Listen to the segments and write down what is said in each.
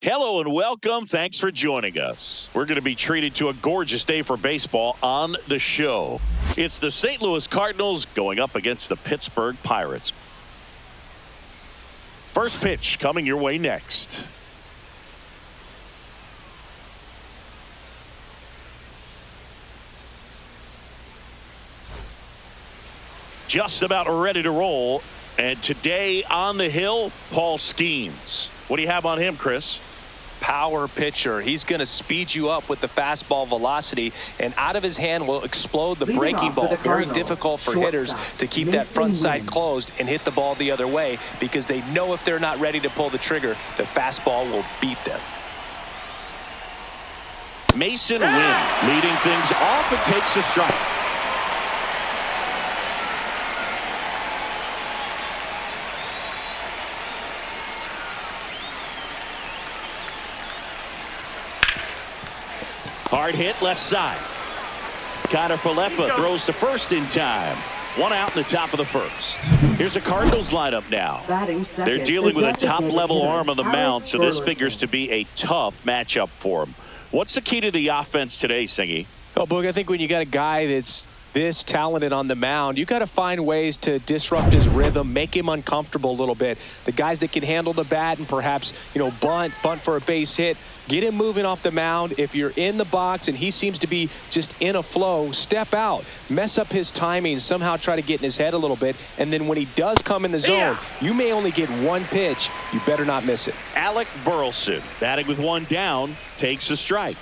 Hello and welcome. Thanks for joining us. We're going to be treated to a gorgeous day for baseball on the show. It's the St. Louis Cardinals going up against the Pittsburgh Pirates. First pitch coming your way next. Just about ready to roll. And today on the hill, Paul Skeens. What do you have on him, Chris? Power pitcher. He's going to speed you up with the fastball velocity, and out of his hand will explode the breaking ball. Very difficult for hitters to keep that front side closed and hit the ball the other way, because they know if they're not ready to pull the trigger, the fastball will beat them. Mason Wynn leading things off. It takes a strike. Hard hit left side. Connor Falefa throws to first in time. One out in the top of the first. Here's the Cardinals lineup now. They're dealing with a top-level arm on the mound, so this figures to be a tough matchup for them. What's the key to the offense today, Singy? Oh, Boog, I think when you got a guy that's this talented on the mound, you got to find ways to disrupt his rhythm, make him uncomfortable a little bit. The guys that can handle the bat and perhaps, bunt for a base hit, get him moving off the mound. If you're in the box and he seems to be just in a flow, step out, mess up his timing, somehow try to get in his head a little bit. And then when he does come in the zone, you may only get one pitch. You better not miss it. Alec Burleson, batting with one down, takes a strike.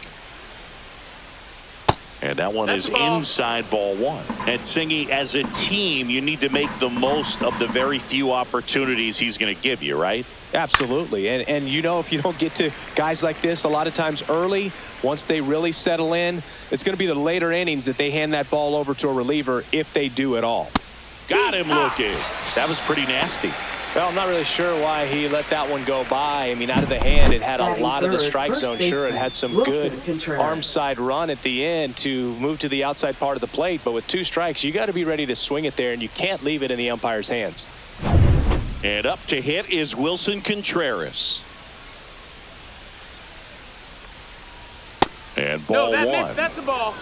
And that one is inside ball one. And Singy, as a team, you need to make the most of the very few opportunities he's going to give you, right? Absolutely. And if you don't get to guys like this a lot of times early, once they really settle in, it's going to be the later innings that they hand that ball over to a reliever, if they do at all. Got him looking. That was pretty nasty. Well, I'm not really sure why he let that one go by. I mean, out of the hand, it had a lot of the strike zone. Sure, it had some good arm side run at the end to move to the outside part of the plate. But with two strikes, you got to be ready to swing it there, and you can't leave it in the umpire's hands. And up to hit is Wilson Contreras. And ball one. That's a ball.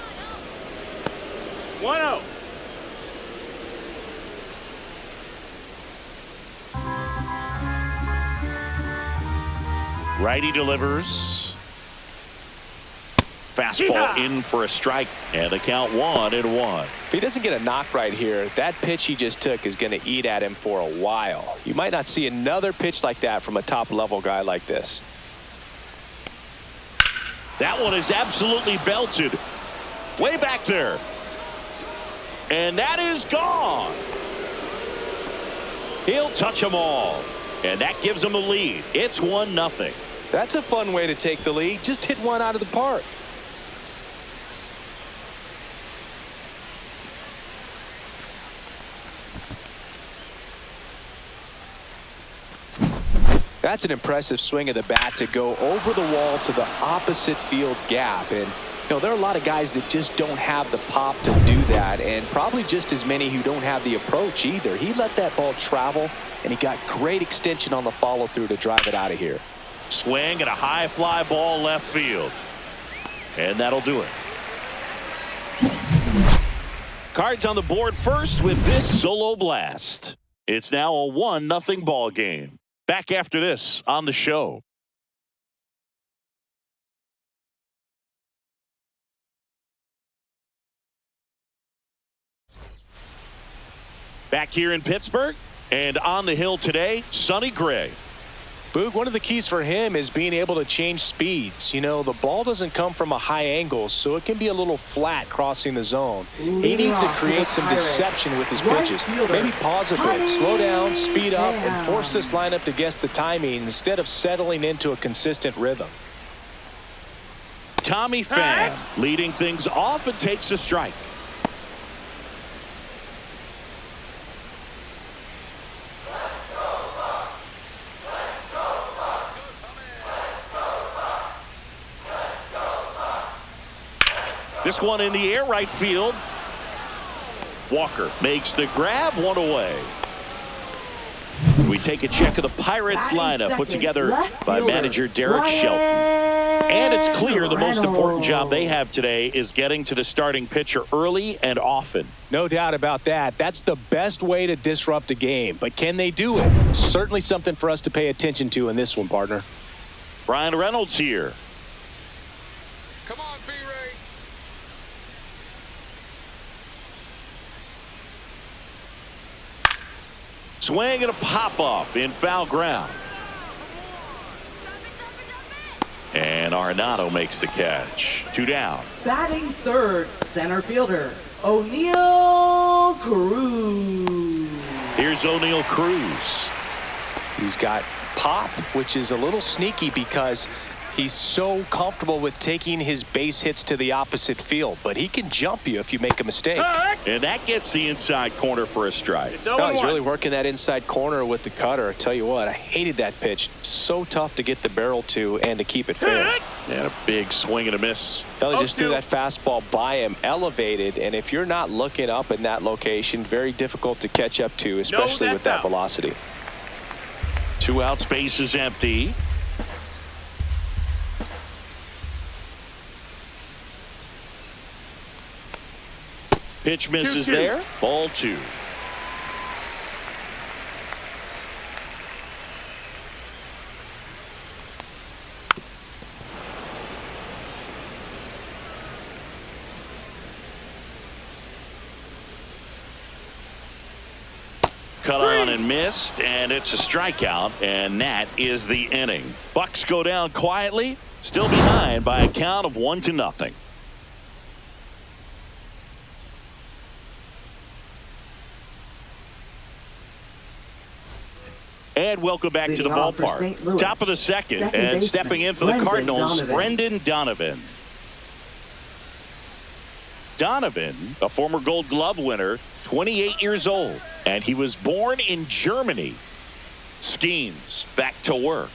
1-0. Righty delivers. Fastball in for a strike, and the count 1-1. If he doesn't get a knock right here, that pitch he just took is going to eat at him for a while. You might not see another pitch like that from a top-level guy like this. That one is absolutely belted. Way back there. And that is gone. He'll touch them all. And that gives them a lead. It's 1-0. That's a fun way to take the lead. Just hit one out of the park. That's an impressive swing of the bat to go over the wall to the opposite field gap. And there are a lot of guys that just don't have the pop to do that, and probably just as many who don't have the approach either. He let that ball travel, and he got great extension on the follow-through to drive it out of here. Swing and a high fly ball left field. And that'll do it. Cards on the board first with this solo blast. It's now a 1-0 ball game. Back after this on the show. Back here in Pittsburgh, and on the hill today, Sonny Gray. Boog, one of the keys for him is being able to change speeds. The ball doesn't come from a high angle, so it can be a little flat crossing the zone. He needs to create some deception with his pitches. Maybe pause a bit, slow down, speed up, and force this lineup to guess the timing instead of settling into a consistent rhythm. Tommy Pham leading things off and takes a strike. This one in the air, right field. Walker makes the grab, one away. We We take a check of the Pirates lineup put together by manager Derek Shelton. And it's clear the most important job they have today is getting to the starting pitcher early and often. No doubt about that. That's the best way to disrupt a game. But can they do it? Certainly something for us to pay attention to in this one, partner. Brian Reynolds here. Come on, B-Ray. Swing and a pop-up in foul ground. And Arenado makes the catch. 2 down. Batting third, center fielder, O'Neal Cruz. Here's O'Neal Cruz. He's got pop, which is a little sneaky because he's so comfortable with taking his base hits to the opposite field. But he can jump you if you make a mistake. And that gets the inside corner for a strike. No, he's really working that inside corner with the cutter. I tell you what, I hated that pitch. So tough to get the barrel to and to keep it fair. And a big swing and a miss. Kelly just threw that fastball by him, elevated, and if you're not looking up in that location, very difficult to catch up to, especially with that velocity. 2 outs, base is empty. Pitch misses there. Ball 2. Cut on and missed, and it's a strikeout, and that is the inning. Bucks go down quietly, still behind by a count of 1-0. And welcome back to the ballpark. Top of the second, and stepping in for the Cardinals, Brendan Donovan. Donovan, a former Gold Glove winner, 28 years old, and he was born in Germany. Skeens back to work.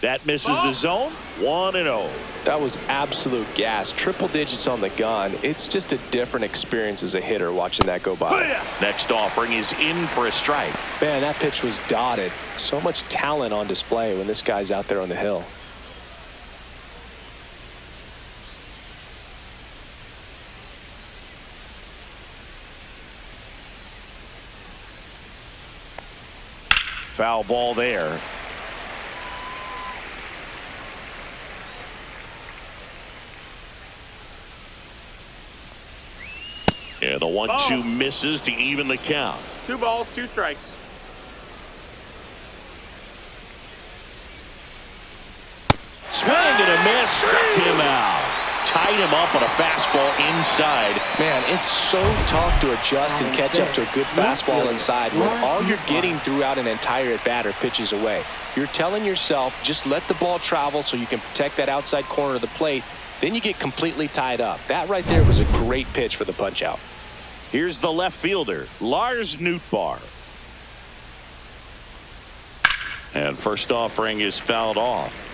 That misses the zone. 1-0. That was absolute gas. Triple digits on the gun. It's just a different experience as a hitter watching that go by. Next offering is in for a strike. Man, that pitch was dotted. So much talent on display when this guy's out there on the hill. Foul ball there. Yeah, the 1-2 misses to even the count. 2 balls, 2 strikes. Swing and a miss. Struck him out. Tied him up on a fastball inside. Man, it's so tough to adjust and catch up to a good fastball inside when all you're getting throughout an entire at-bat are pitches away. You're telling yourself, just let the ball travel so you can protect that outside corner of the plate. Then you get completely tied up. That right there was a great pitch for the punch-out. Here's the left fielder, Lars Nootbaar. And first offering is fouled off.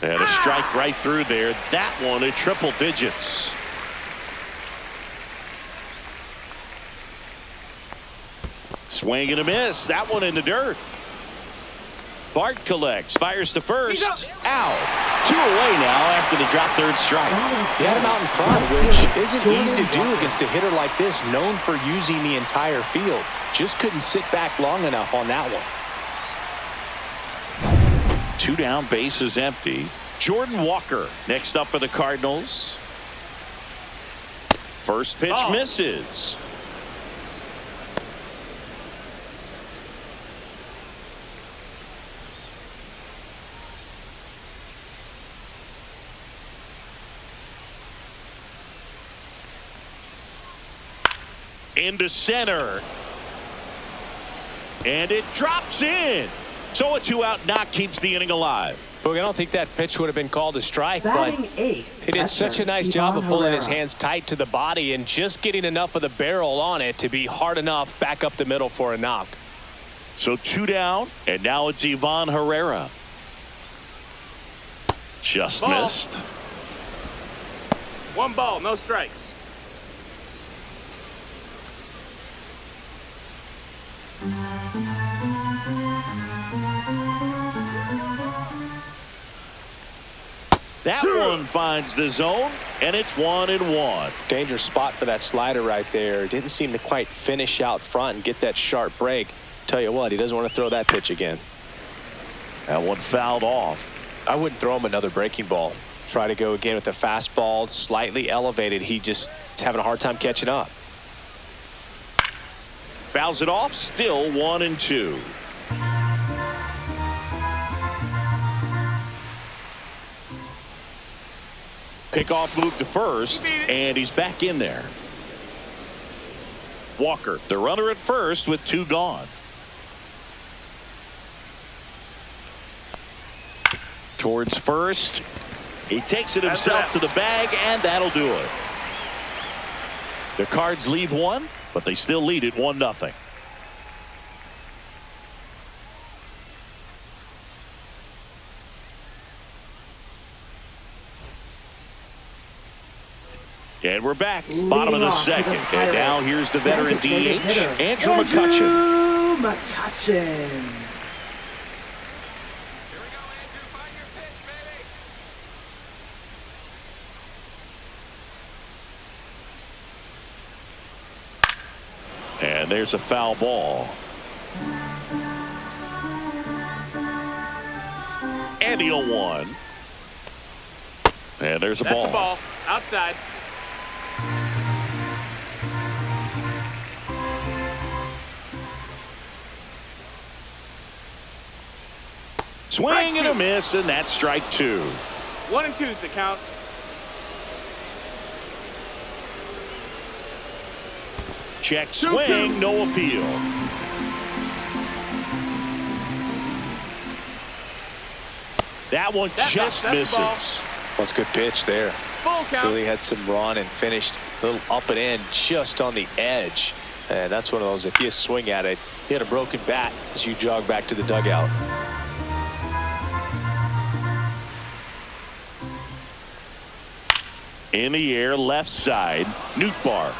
And a strike right through there. That one at triple digits. Swing and a miss. That one in the dirt. Bart collects, fires to first. Out. 2 away now after the drop third strike. He had him out in front, which isn't easy to do against a hitter like this, known for using the entire field. Just couldn't sit back long enough on that one. 2 down, base is empty. Jordan Walker next up for the Cardinals. First pitch misses. Into center. And it drops in. So a 2-out knock keeps the inning alive. Boog, I don't think that pitch would have been called a strike, but he did such a nice job of pulling his hands tight to the body and just getting enough of the barrel on it to be hard enough back up the middle for a knock. So 2 down, and now it's Ivan Herrera. Just Ball. missed. 1 ball, no strikes. That one finds the zone, and it's 1-1. Dangerous spot for that slider right there. Didn't seem to quite finish out front and get that sharp break. Tell you what, he doesn't want to throw that pitch again. That one fouled off. I wouldn't throw him another breaking ball. Try to go again with the fastball, slightly elevated. He just is having a hard time catching up. Fouls it off, still 1-2. Pickoff move to first, and he's back in there. Walker, the runner at first with 2 gone. Towards first. He takes it himself to the bag, and that'll do it. The Cards leave 1, but they still lead it 1-0. And we're back, bottom of the second. And now here's the veteran DH, Andrew McCutchen. And there's a foul ball. And the 0-1. And there's a ball. That's a ball. Outside. Swing and a miss, and that's strike 2. 1 and 2's the count. Check swing, no appeal. That one just misses. That's a good pitch there. Full count. Really had some run and finished a little up and in just on the edge. And that's one of those, if you swing at it, you had a broken bat as you jog back to the dugout. In the air, left side, Nootbaar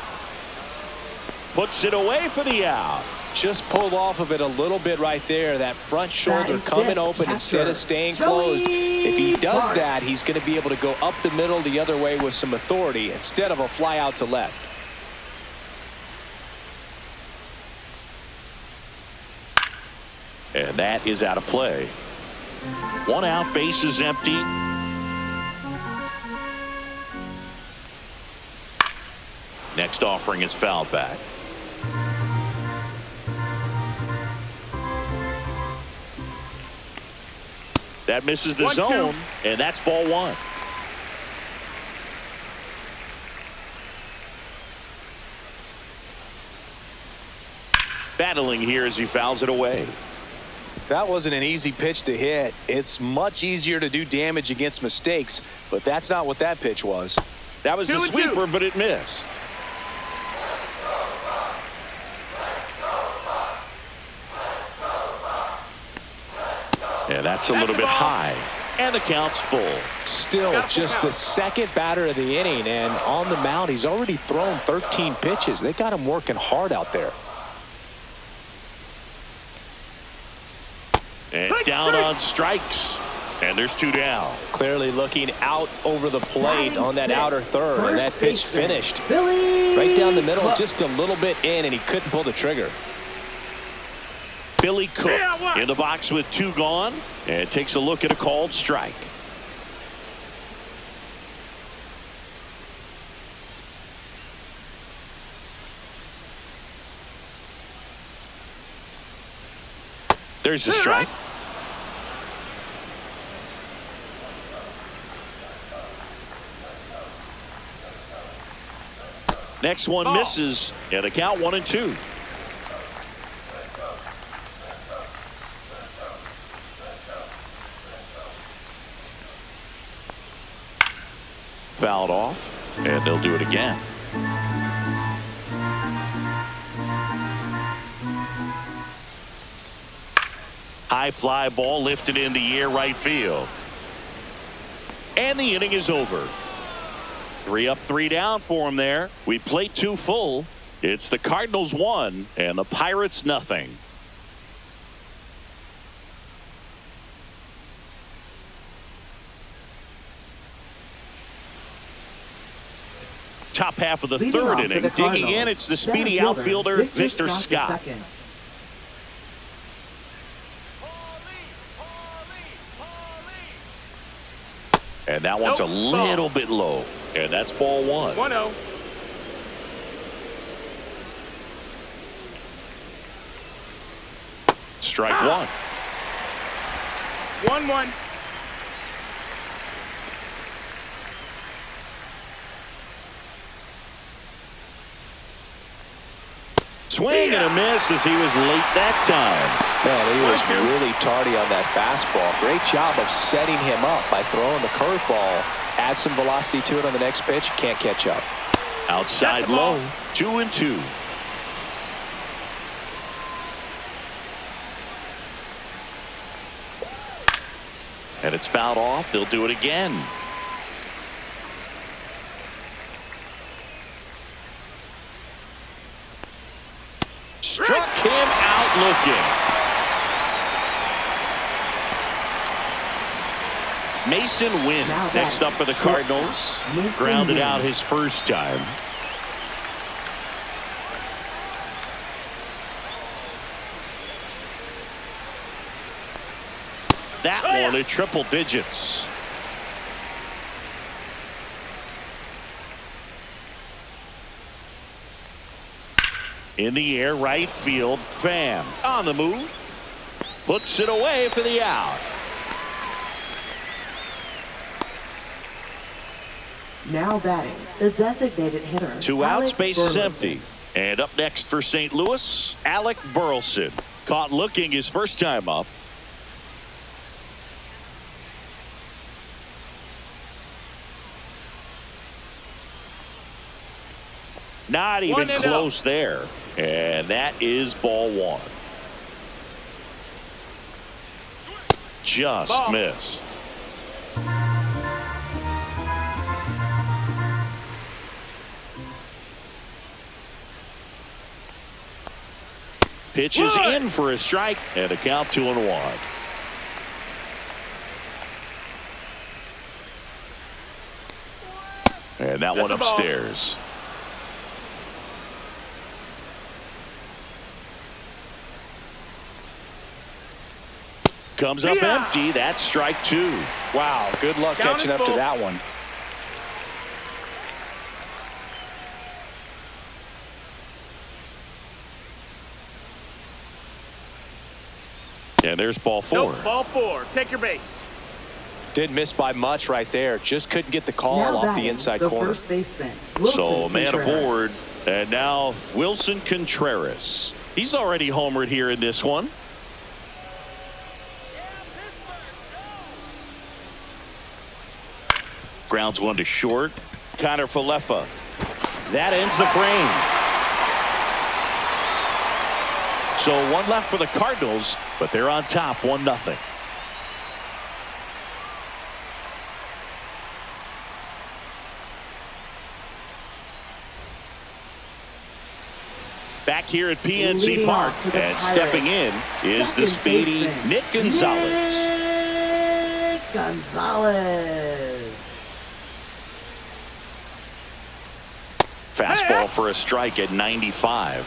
puts it away for the out. Just pulled off of it a little bit right there. That front shoulder coming open instead of staying closed. If he does that, he's going to be able to go up the middle the other way with some authority instead of a fly out to left. And that is out of play. 1 out, bases empty. Next offering is fouled back. That misses the zone, and that's ball 1. Battling here as he fouls it away. That wasn't an easy pitch to hit. It's much easier to do damage against mistakes, but that's not what that pitch was. That was the sweeper, but it missed. And that's a little bit high. And the count's full. Still just the second batter of the inning, and on the mound, he's already thrown 13 pitches. They got him working hard out there. And down on strikes. And there's 2 down. Clearly looking out over the plate on that outer third, and that pitch finished. Billy Right down the middle, just a little bit in, and he couldn't pull the trigger. Billy Cook in the box with 2 gone, and takes a look at a called strike. There's a strike. Next one misses, and the count 1-2. Fouled off, and they'll do it again. high fly ball lifted in the air right field. And the inning is over. 3 up, 3 down for him there. We played 2 full. It's the Cardinals 1 and the Pirates nothing. Top half of the third inning. Digging in, it's the speedy outfielder, Victor Scott. And that one's a little bit low. And that's ball 1. 1-0. Strike 1. 1-1. Swing and a miss as he was late that time. Man, he was really tardy on that fastball. Great job of setting him up by throwing the curveball. Add some velocity to it on the next pitch. Can't catch up. Outside low. 2-2. And it's fouled off. They'll do it again. Struck him out looking. Mason Wynn next up for the Cardinals. Grounded out his first time. That one at triple digits. In the air, right field. Pham on the move. Puts it away for the out. Now batting, the designated hitter. 2 outs, base is empty. And up next for St. Louis, Alec Burleson. Caught looking his first time up. Not even close there. And that is ball 1. Just missed. Pitch is in for a strike and a count 2-1. And that one upstairs. Comes up empty. That's strike 2. Wow, good luck catching up to that one. And there's ball 4. Nope, ball 4. Take your base. Didn't miss by much right there. Just couldn't get the call off the inside corner. First baseman, so man aboard. And now Wilson Contreras. He's already homered here in this one. Grounds one to short. Connor Falefa. That ends the frame. So 1 left for the Cardinals, but they're on top 1-0. Back here at PNC Park, and stepping in is the speedy Nick Gonzalez. Nick Gonzalez. Fastball for a strike at 95.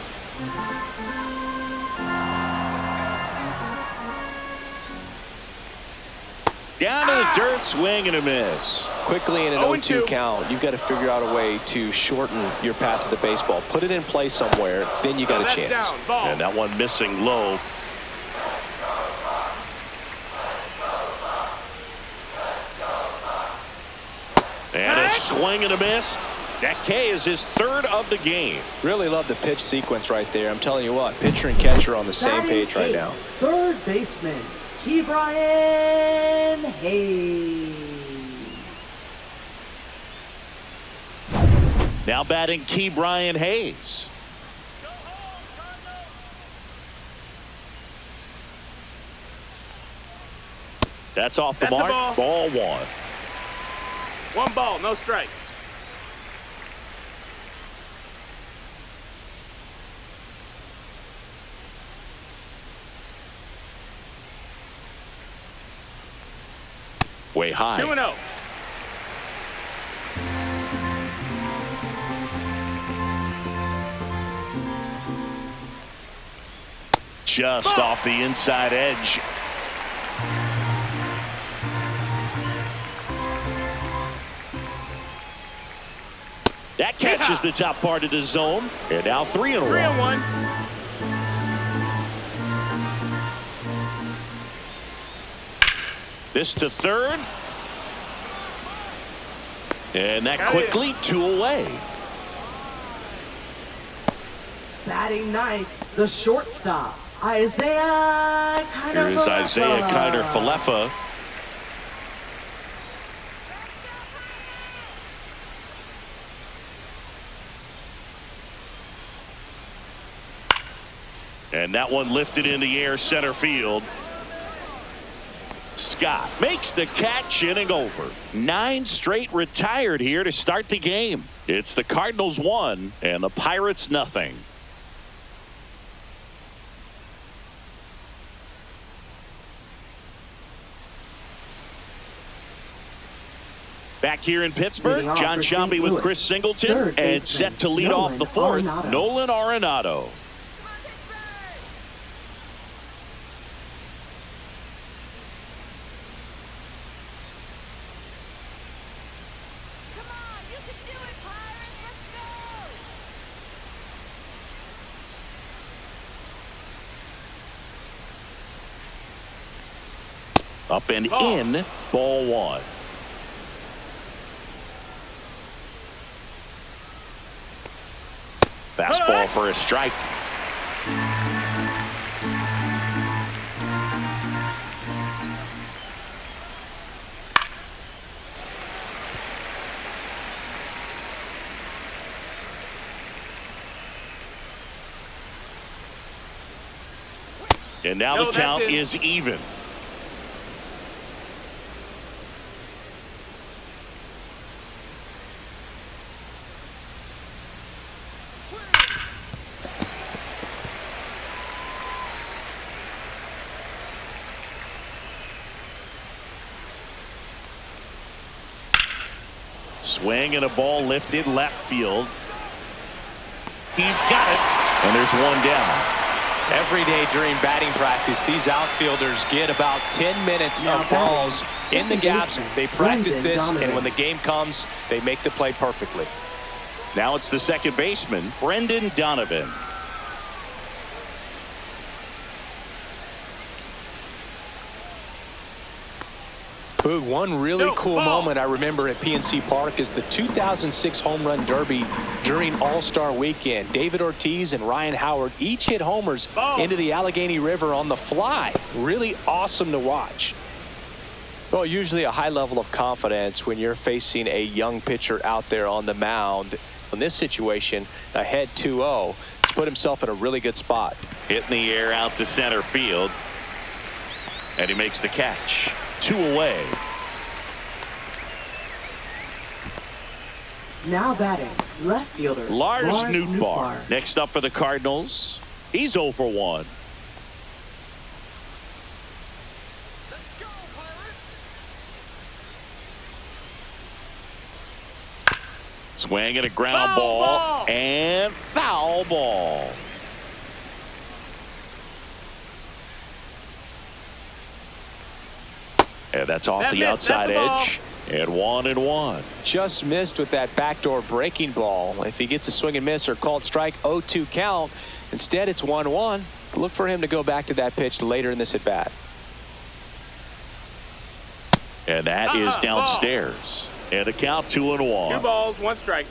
Down to the dirt, swing and a miss. Quickly in an 0-2 count, you've got to figure out a way to shorten your path to the baseball. Put it in play somewhere, then you got a chance. And that one missing low. And a swing and a miss. That K is his 3rd of the game. Really love the pitch sequence right there. I'm telling you what, pitcher and catcher on the same page right now. 3rd baseman, Ke'Bryan Hayes. Now batting Ke'Bryan Hayes. That's off the That's a mark. Ball one. 1 ball, no strikes. Way high. 2-0. Just off the inside edge. That catches the top part of the zone. And now 3-1. 3-1. This to third. And that quickly 2 away. Batting ninth, the shortstop, Isaiah Kiner. Here's Isaiah Kiner-Falefa. And that one lifted in the air center field. Scott makes the catch, inning over. 9 straight retired here to start the game. It's the Cardinals 1 and the Pirates nothing. Back here in Pittsburgh, John Sciambi with Chris Singleton and set to lead off the fourth, Nolan Arenado. Up and in, ball one. Fastball for a strike. And now the count is even. Swing and a ball lifted left field. He's got it. And there's one down. Every day during batting practice, these outfielders get about 10 minutes of balls in the gaps. They practice this, and when the game comes, they make the play perfectly. Now it's the second baseman, Brendan Donovan. Boog, one really cool moment I remember at PNC Park is the 2006 Home Run Derby during All-Star Weekend. David Ortiz and Ryan Howard each hit homers into the Allegheny River on the fly. Really awesome to watch. Well, usually a high level of confidence when you're facing a young pitcher out there on the mound. In this situation, ahead 2-0, he's put himself in a really good spot. Hitting the air out to center field. And he makes the catch. 2 away. Now batting, left fielder Lars Nootbaar. Next up for the Cardinals. He's 0 for 1. Swing and a ground ball and foul ball. And that's off the outside edge. And 1-1. Just missed with that backdoor breaking ball. If he gets a swing and miss or called strike, 0-2 count. Instead, it's 1-1. Look for him to go back to that pitch later in this at bat. And that is downstairs. And a count 2-1. 2 balls, 1 strike.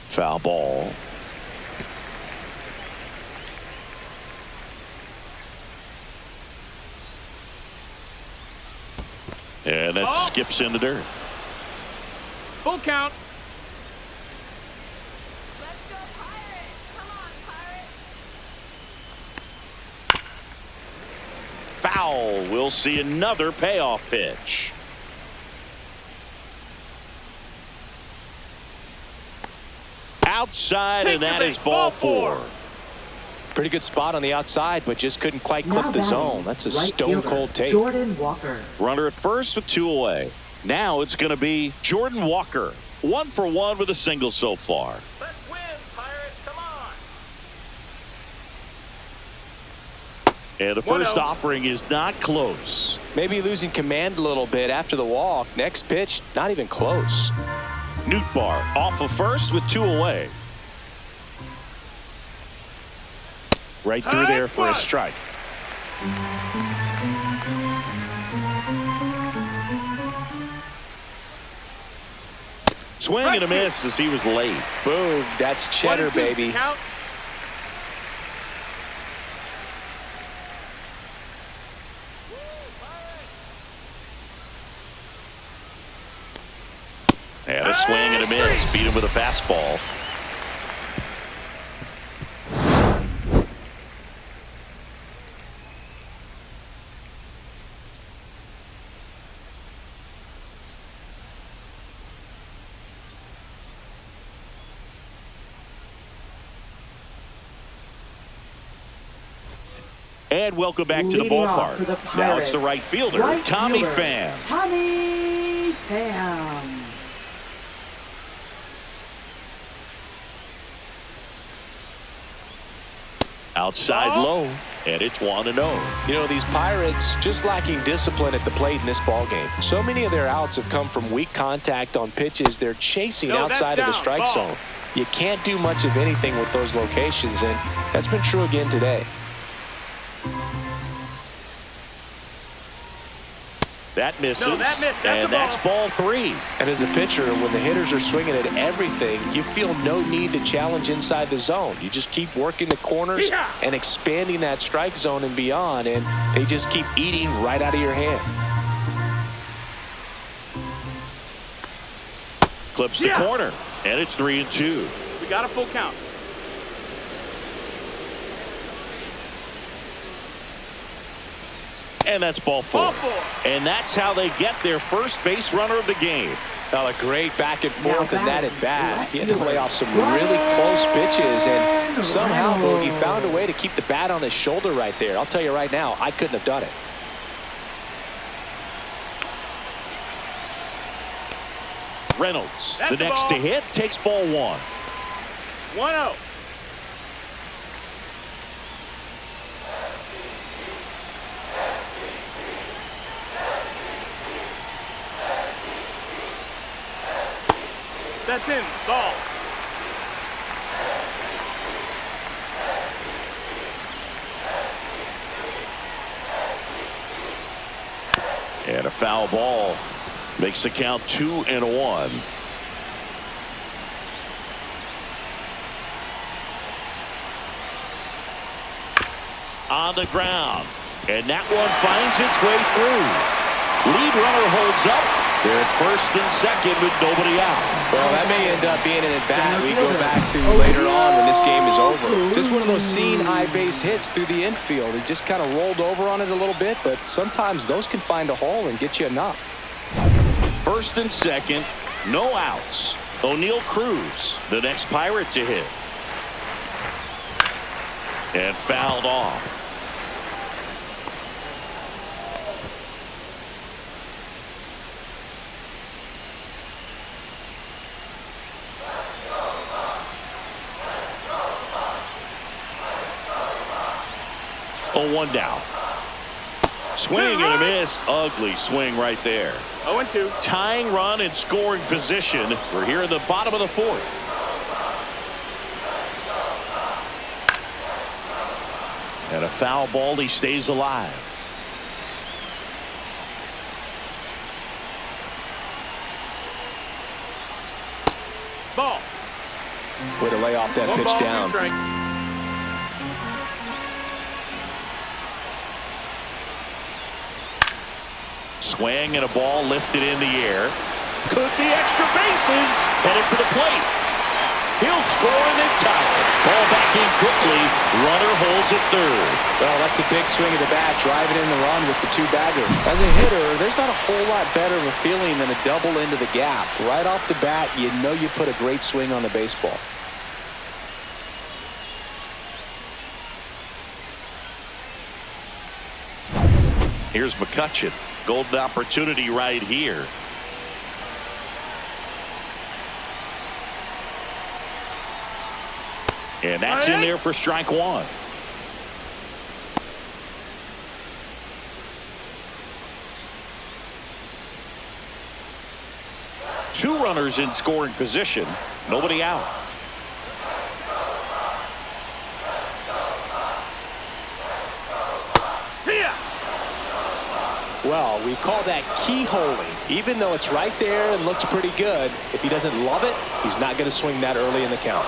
Foul ball. And that skips in the dirt. Full count. Let's go Pirates. Come on, foul. We'll see another payoff pitch. Outside, and that is ball 4. Pretty good spot on the outside, but just couldn't quite clip the zone. That's a stone-cold take. Jordan Walker. Runner at first with 2 away. Now it's going to be Jordan Walker. 1 for 1 with a single so far. Let's win, Pirates. Come on. And the first offering is not close. Maybe losing command a little bit after the walk. Next pitch, not even close. Nootbaar off of first with 2 away. Right through there for a strike. Swing and a miss as he was late. Boom, that's cheddar, baby. Count. And a swing and a miss. Beat him with a fastball. And welcome back to the ballpark. Now it's the right fielder, Tommy Pham. Tommy Pham. Outside low, and it's 1-0. You know, these Pirates just lacking discipline at the plate in this ballgame. So many of their outs have come from weak contact on pitches they're chasing outside of the strike zone. You can't do much of anything with those locations, and that's been true again today. That misses, and that's ball 3. And as a pitcher, when the hitters are swinging at everything, you feel no need to challenge inside the zone. You just keep working the corners and expanding that strike zone and beyond, and they just keep eating right out of your hand. Clips the corner, and it's 3-2. We got a full count. And that's ball 4. And that's how they get their first base runner of the game. Well, a great back and forth in that at bat. He had to lay off some really close pitches, and somehow Bogey found a way to keep the bat on his shoulder right there. I'll tell you right now, I couldn't have done it. Reynolds, the next to hit, takes ball 1. 1-0. That's in. Ball. And a foul ball makes the count 2-1. On the ground, and that one finds its way through. Lead runner holds up. They're at first and second with nobody out. Well, that may end up being an at-bat we go back to later on when this game is over. Just one of those seen high base hits through the infield. He just kind of rolled over on it a little bit, but sometimes those can find a hole and get you a knock. First and second, no outs. O'Neal Cruz, the next Pirate to hit. And fouled off. Oh, 1 down. Swing and a miss. Ugly swing right there. 0-2. Tying run in scoring position. We're here in the bottom of the 4th. And a foul ball. He stays alive. Ball. Way to lay off that pitch down. Swing and a ball lifted in the air. Could be extra bases. Headed for the plate. He'll score and then tie it. Ball back in quickly. Runner holds at third. Well, that's a big swing of the bat, driving in the run with the two-bagger. As a hitter, there's not a whole lot better of a feeling than a double into the gap. Right off the bat, you know you put a great swing on the baseball. Here's McCutchen. Golden opportunity right here. And that's in there for strike one. Two runners in scoring position. Nobody out. Well, we call that keyholing. Even though it's right there and looks pretty good, if he doesn't love it, he's not going to swing that early in the count.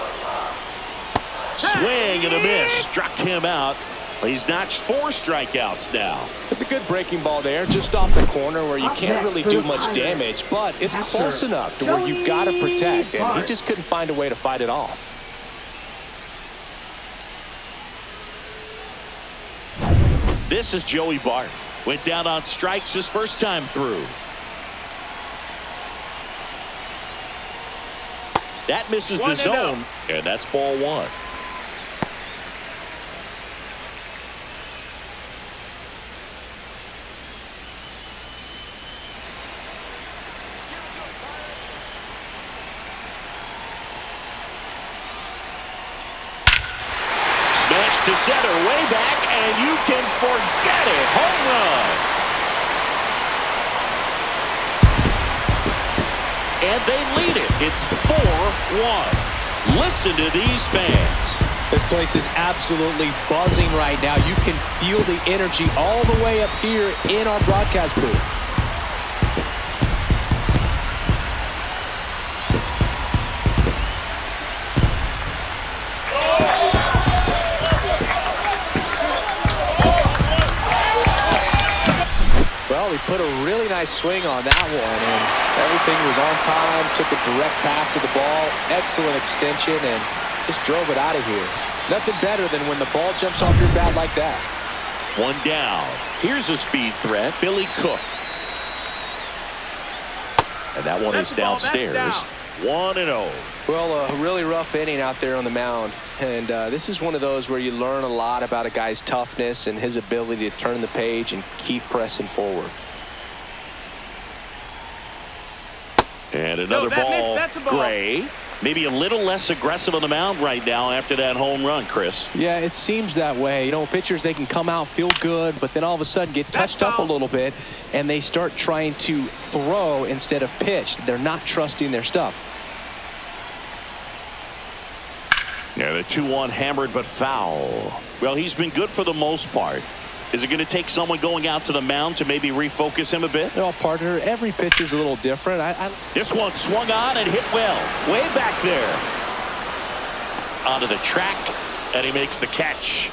Swing and a miss. Struck him out. He's notched 4 strikeouts now. It's a good breaking ball there, just off the corner where you can't really do much damage, but it's close enough to where you've got to protect, and he just couldn't find a way to fight it off. This is Joey Bart. Went down on strikes his first time through. That misses the zone, and that's ball one. Smash to center, way back, and you can forget it. Home run. And they lead it. It's 4-1. Listen to these fans. This place is absolutely buzzing right now. You can feel the energy all the way up here in our broadcast booth. Well, he put a really nice swing on that one, and everything was on time, took a direct path to the ball, excellent extension, and just drove it out of here. Nothing better than when the ball jumps off your bat like that. One down. Here's a speed threat, Billy Cook. And that one is downstairs. 1-0. Well, a really rough inning out there on the mound, and this is one of those where you learn a lot about a guy's toughness and his ability to turn the page and keep pressing forward. And another ball, Gray. Maybe a little less aggressive on the mound right now after that home run, Chris. Yeah, it seems that way. You know, pitchers, they can come out, feel good, but then all of a sudden get touched up a little bit, and they start trying to throw instead of pitch. They're not trusting their stuff. Yeah, the 2-1 hammered but foul. Well, he's been good for the most part. Is it going to take someone going out to the mound to maybe refocus him a bit? Well, partner, every pitcher's a little different. This one swung on and hit well. Way back there. Onto the track, and he makes the catch.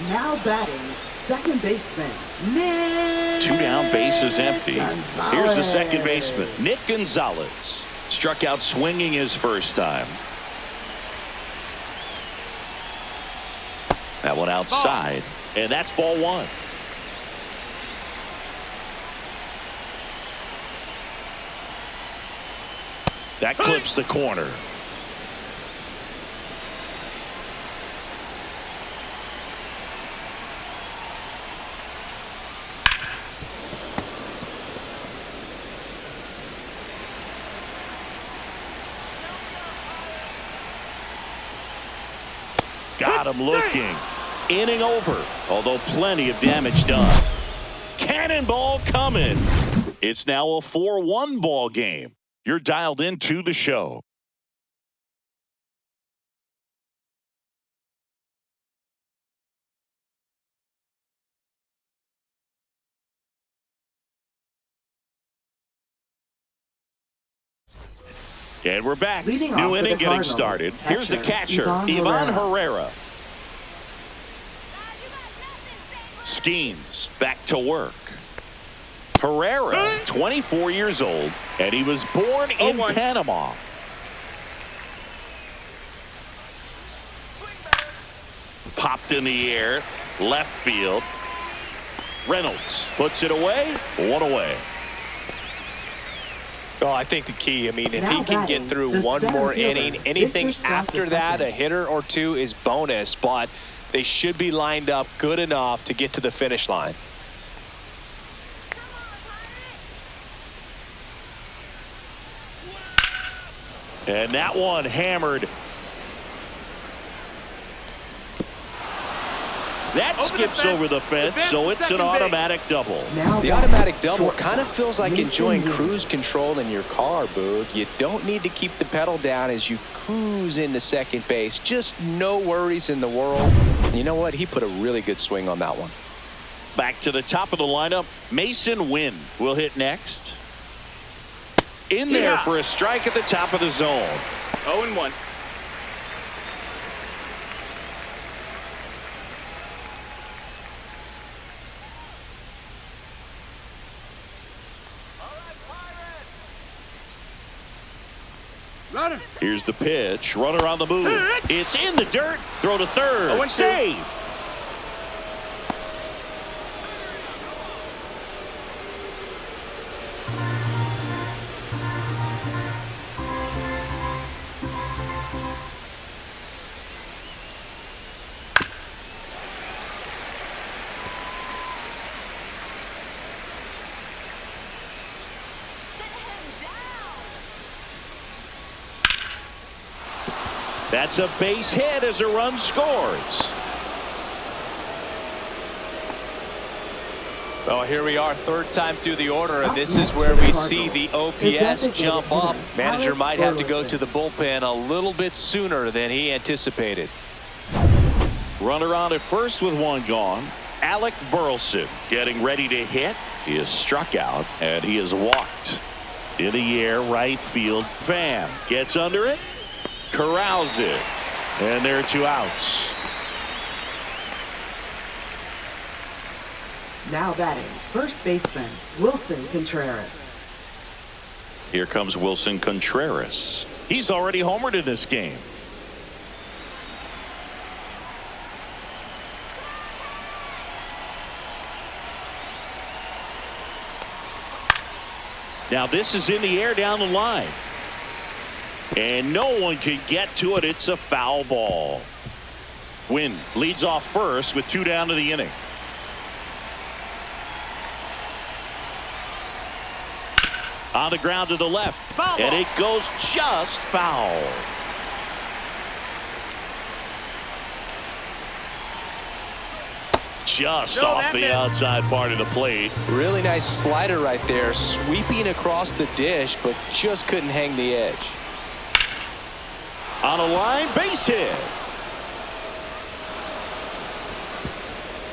Now batting, second baseman, Nick. 2 down, bases empty. Here's the second baseman, Nick Gonzalez. Struck out swinging his first time. That one outside, and that's ball one. That clips the corner. Got him looking. Inning over, although plenty of damage done. Cannonball coming. It's now a 4-1 ball game. You're dialed into the show. And we're back. New inning getting started. Here's the catcher, Ivan Herrera. Skeens back to work. Herrera, 24 years old, and he was born in Panama. Popped in the air, left field. Reynolds puts it away, one away. Oh, I think the key, if he can get through one more inning, anything after that, a hitter or two is bonus, but they should be lined up good enough to get to the finish line. And that one hammered. That skips over the fence, so it's an automatic double. The automatic double kind of feels like enjoying cruise control in your car, Boog. You don't need to keep the pedal down as you cruise into second base. Just no worries in the world. And you know what? He put a really good swing on that one. Back to the top of the lineup. Mason Wynn will hit next. In there for a strike at the top of the zone. 0-1. Here's the pitch. Runner on the move. It's in the dirt. Throw to third. Save. That's a base hit as a run scores. Well, here we are, third time through the order, and this is where we see the OPS jump up. Manager might have to go to the bullpen a little bit sooner than he anticipated. Runner on at first with one gone. Alec Burleson getting ready to hit. He is struck out, and he is walked. In the air, right field. Pham gets under it. Corrals it, and there are two outs. Now batting, first baseman, Wilson Contreras. Here comes Wilson Contreras. He's already homered in this game. Now this is in the air down the line. And no one can get to it. It's a foul ball. Wynn leads off first with two down to the inning. On the ground to the left. And it goes just foul. Just off the outside part of the plate. Really nice slider right there, sweeping across the dish, but just couldn't hang the edge. On a line, base hit.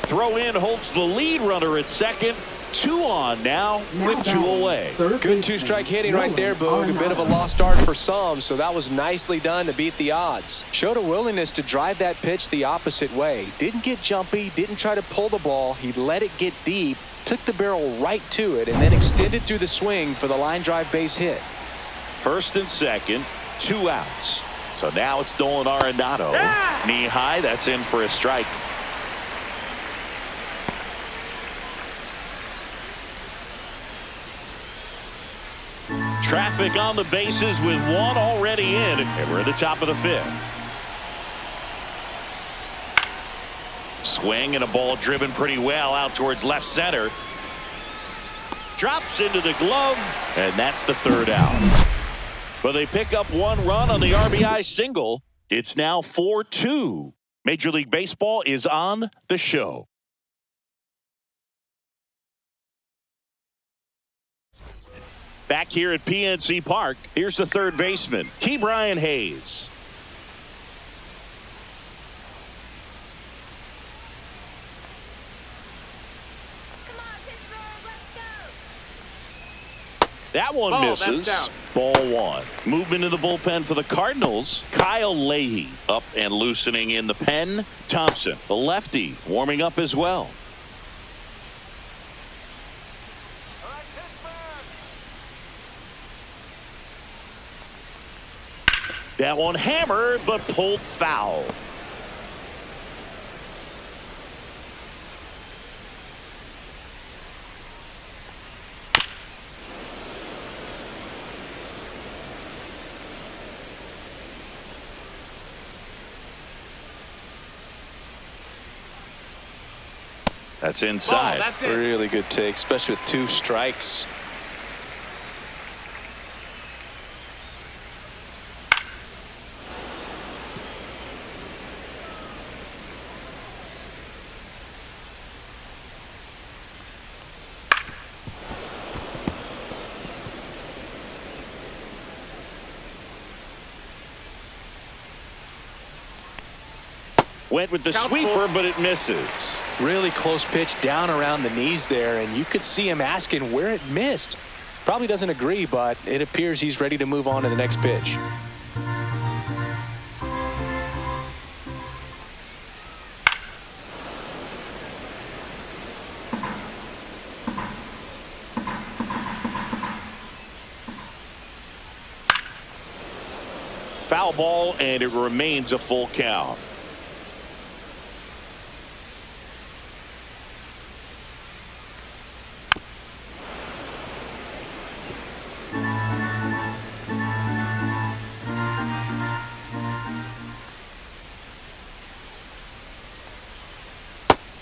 Throw in holds the lead runner at second. Two on now with two away. Good two-strike hitting right there, Boog. A bit of a lost start for some, so that was nicely done to beat the odds. Showed a willingness to drive that pitch the opposite way. Didn't get jumpy, didn't try to pull the ball. He let it get deep, took the barrel right to it, and then extended through the swing for the line drive base hit. First and second, two outs. So now it's Nolan Arenado. Knee high, that's in for a strike. Traffic on the bases with one already in, and we're at the top of the fifth. Swing and a ball driven pretty well out towards left center. Drops into the glove, and that's the third out. But they pick up one run on the RBI single. It's now 4-2. Major League Baseball is on the show. Back here at PNC Park, here's the third baseman, Ke'Bryan Hayes. That one misses. Ball one. Movement in the bullpen for the Cardinals. Kyle Leahy up and loosening in the pen. Thompson, the lefty, warming up as well. That one hammered, but pulled foul. That's inside. Oh, that's it. Really good take, especially with 2 strikes. Went with the sweeper, but it misses. Really close pitch down around the knees there, and you could see him asking where it missed. Probably doesn't agree, but it appears he's ready to move on to the next pitch. Foul ball, and it remains a full count.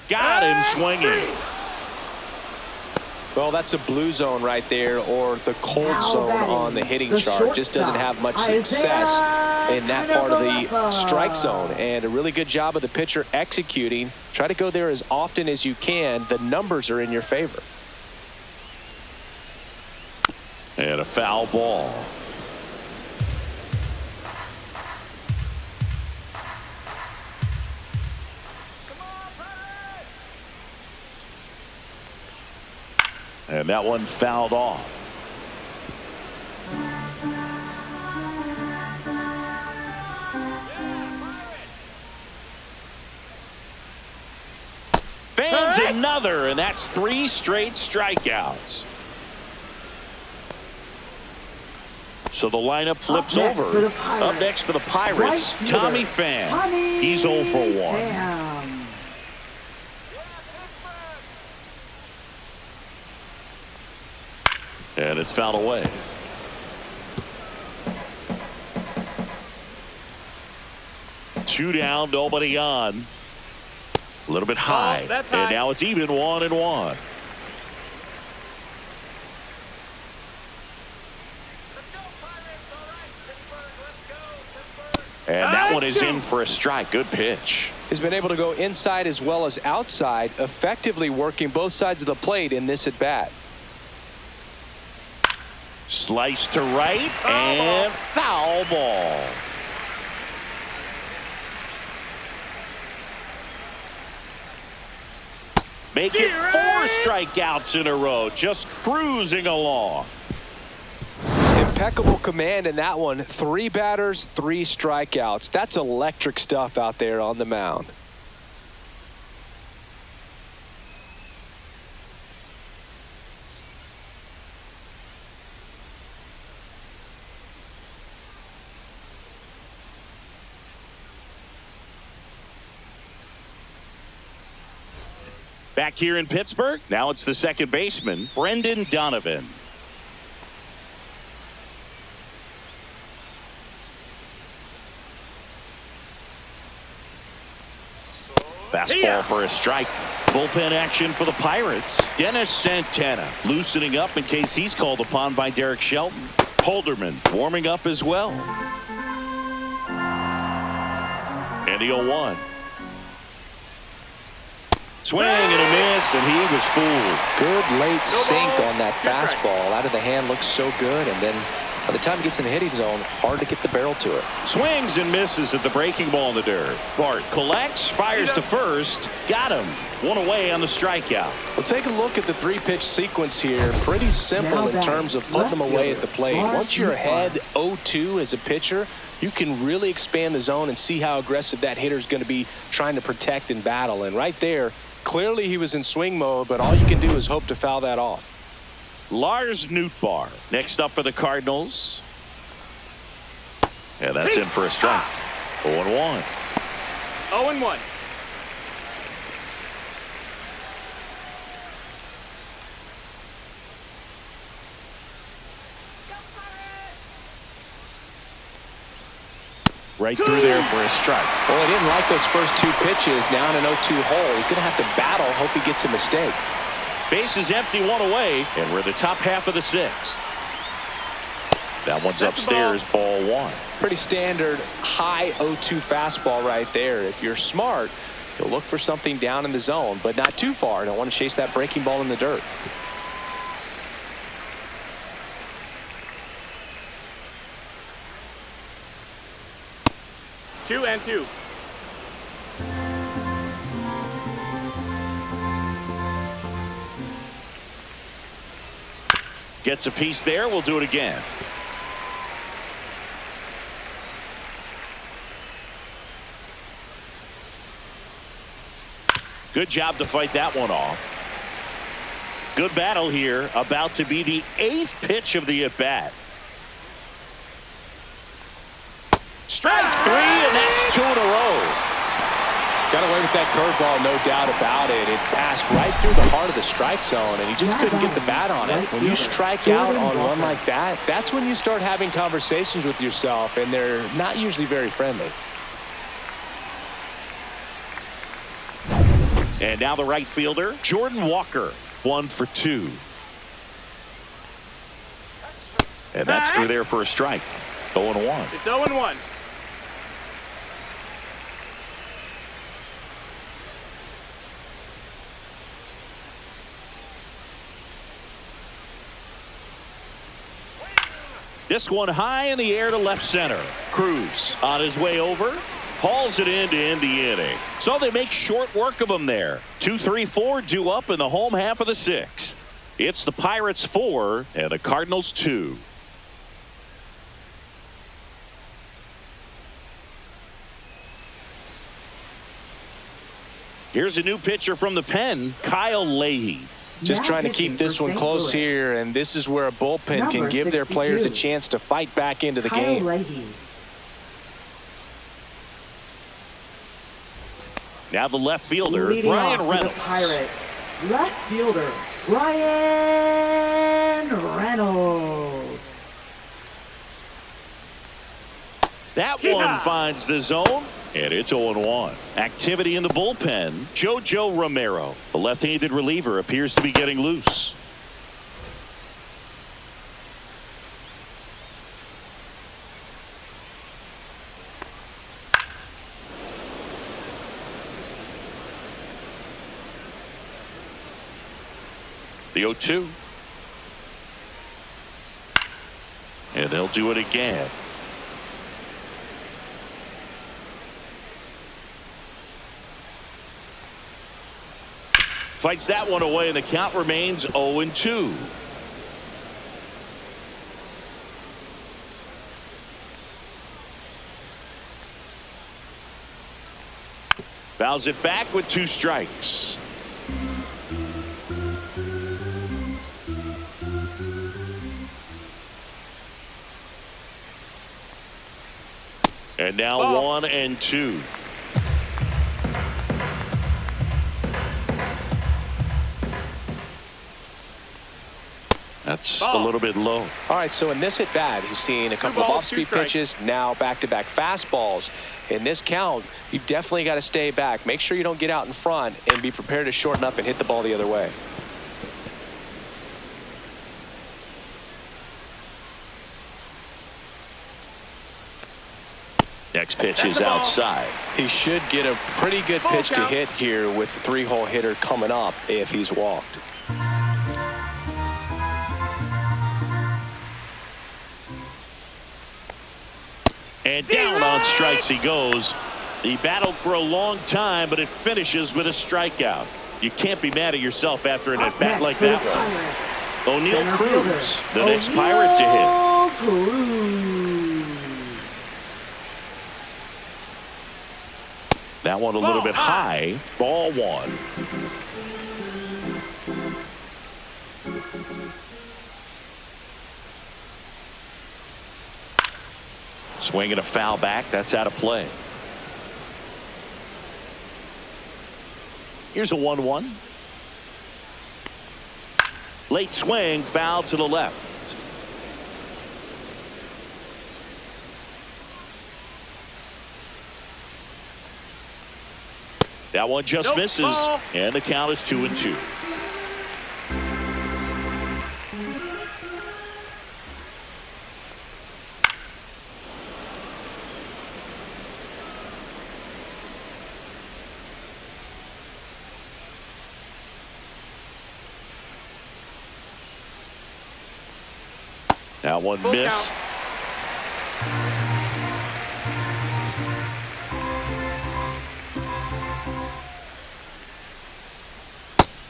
Got him swinging. Well, that's a blue zone right there, or the cold zone on the hitting chart. Just doesn't have much success in that part of the strike zone. And a really good job of the pitcher executing. Try to go there as often as you can. The numbers are in your favor. And a foul ball. And that one fouled off. Fans another, and that's 3 straight strikeouts. So the lineup flips over. Up next for the Pirates, Tommy Pham. He's 0 for 1. And it's fouled away. Two down, nobody on. A little bit high. Oh, that's high. And now it's even 1-1. And that one is in for a strike. Good pitch. He's been able to go inside as well as outside, effectively working both sides of the plate in this at bat. Slice to right and foul ball. Make it 4 strikeouts in a row, just cruising along. Impeccable command in that one. 3 batters, 3 strikeouts. That's electric stuff out there on the mound. Back here in Pittsburgh, now it's the second baseman, Brendan Donovan. Fastball for a strike. Bullpen action for the Pirates. Dennis Santana loosening up in case he's called upon by Derek Shelton. Holderman warming up as well. And the 0-1. Swing and a miss, and he was fooled. Good late sink on that fastball. Out of the hand, looks so good, and then by the time it gets in the hitting zone, hard to get the barrel to it. Swings and misses at the breaking ball in the dirt. Bart collects, fires to first, got him. 1 away on the strikeout. Well, take a look at the 3-pitch sequence here. Pretty simple in terms of putting them away at the plate. Once you're ahead 0-2 as a pitcher, you can really expand the zone and see how aggressive that hitter is going to be trying to protect and battle. And right there, clearly he was in swing mode, but all you can do is hope to foul that off. Lars Nootbaar next up for the Cardinals. And that's in for a strike. 0-1. 0-1. Right through there for a strike. Well, he didn't like those first two pitches. Now in an 0-2 hole. He's going to have to battle. Hope he gets a mistake. Base is empty, one away, and we're the top half of the sixth. That one's upstairs, ball one. Pretty standard high 0-2 fastball right there. If you're smart, you'll look for something down in the zone, but not too far. Don't want to chase that breaking ball in the dirt. Two and two. Gets a piece there. We'll do it again. Good job to fight that one off. Good battle here. About to be the 8th pitch of the at-bat. Strike 3, and that's 2 in a row. Got away with that curveball, no doubt about it. It passed right through the heart of the strike zone, and he just couldn't get the bat on it. When you strike out on one like that, that's when you start having conversations with yourself, and they're not usually very friendly. And now the right fielder, Jordan Walker, 1 for 2. And that's through there for a strike. 0-1. It's 0-1. This one high in the air to left center. Cruz on his way over. Hauls it in to end the inning. So they make short work of him there. 2-3-4 due up in the home half of the sixth. It's the Pirates 4 and the Cardinals 2. Here's a new pitcher from the pen, Kyle Leahy. Just trying to keep this one close here, and this is where a bullpen can give their players a chance to fight back into the game. Now the left fielder, Leading Brian off Reynolds. The Pirates, left fielder, Brian Reynolds. That one finds the zone, and it's 0-1. Activity in the bullpen. JoJo Romero, the left-handed reliever, appears to be getting loose. The 0-2. And they'll do it again. Fights that one away, and the count remains 0-2. Fouls it back with 2 strikes. And now 1-2. That's a little bit low. All right, so in this at bat, he's seeing a couple of off-speed pitches, now back-to-back fastballs. In this count, you definitely got to stay back. Make sure you don't get out in front and be prepared to shorten up and hit the ball the other way. Next pitch is outside. He should get a pretty good pitch to hit here with the 3-hole hitter coming up if he's walked. And down on strikes he goes. He battled for a long time, but it finishes with a strikeout. You can't be mad at yourself after an at-bat like that one. O'Neal Cruz, the next Pirate to hit. That one a little bit high. Ball 1. Swinging a foul back. That's out of play. Here's a 1-1. Late swing, foul to the left. That one just misses, and the count is 2-2. That one missed.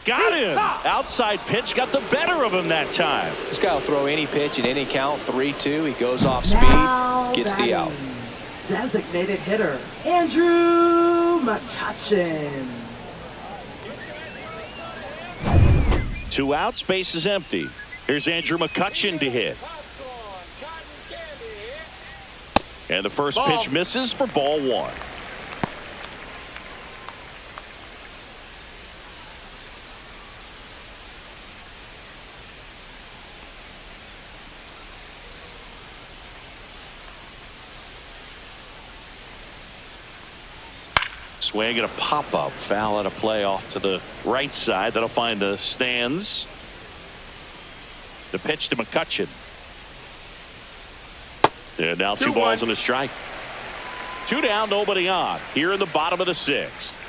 Got him. Outside pitch got the better of him that time. This guy will throw any pitch at any count. 3-2. He goes off speed, gets the out. Designated hitter, Andrew McCutchen. 2 outs, base is empty. Here's Andrew McCutchen to hit. And the first pitch misses for ball 1. Swing and a pop-up. Foul out of play off to the right side. That'll find the stands. The pitch to McCutchen. And now 2 balls and a strike. 2 down, nobody on. Here in the bottom of the 6th.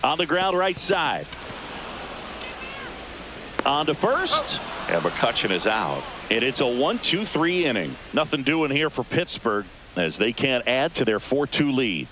On the ground right side. On to first. And McCutchen is out. And it's a 1-2-3 inning. Nothing doing here for Pittsburgh as they can't add to their 4-2 lead.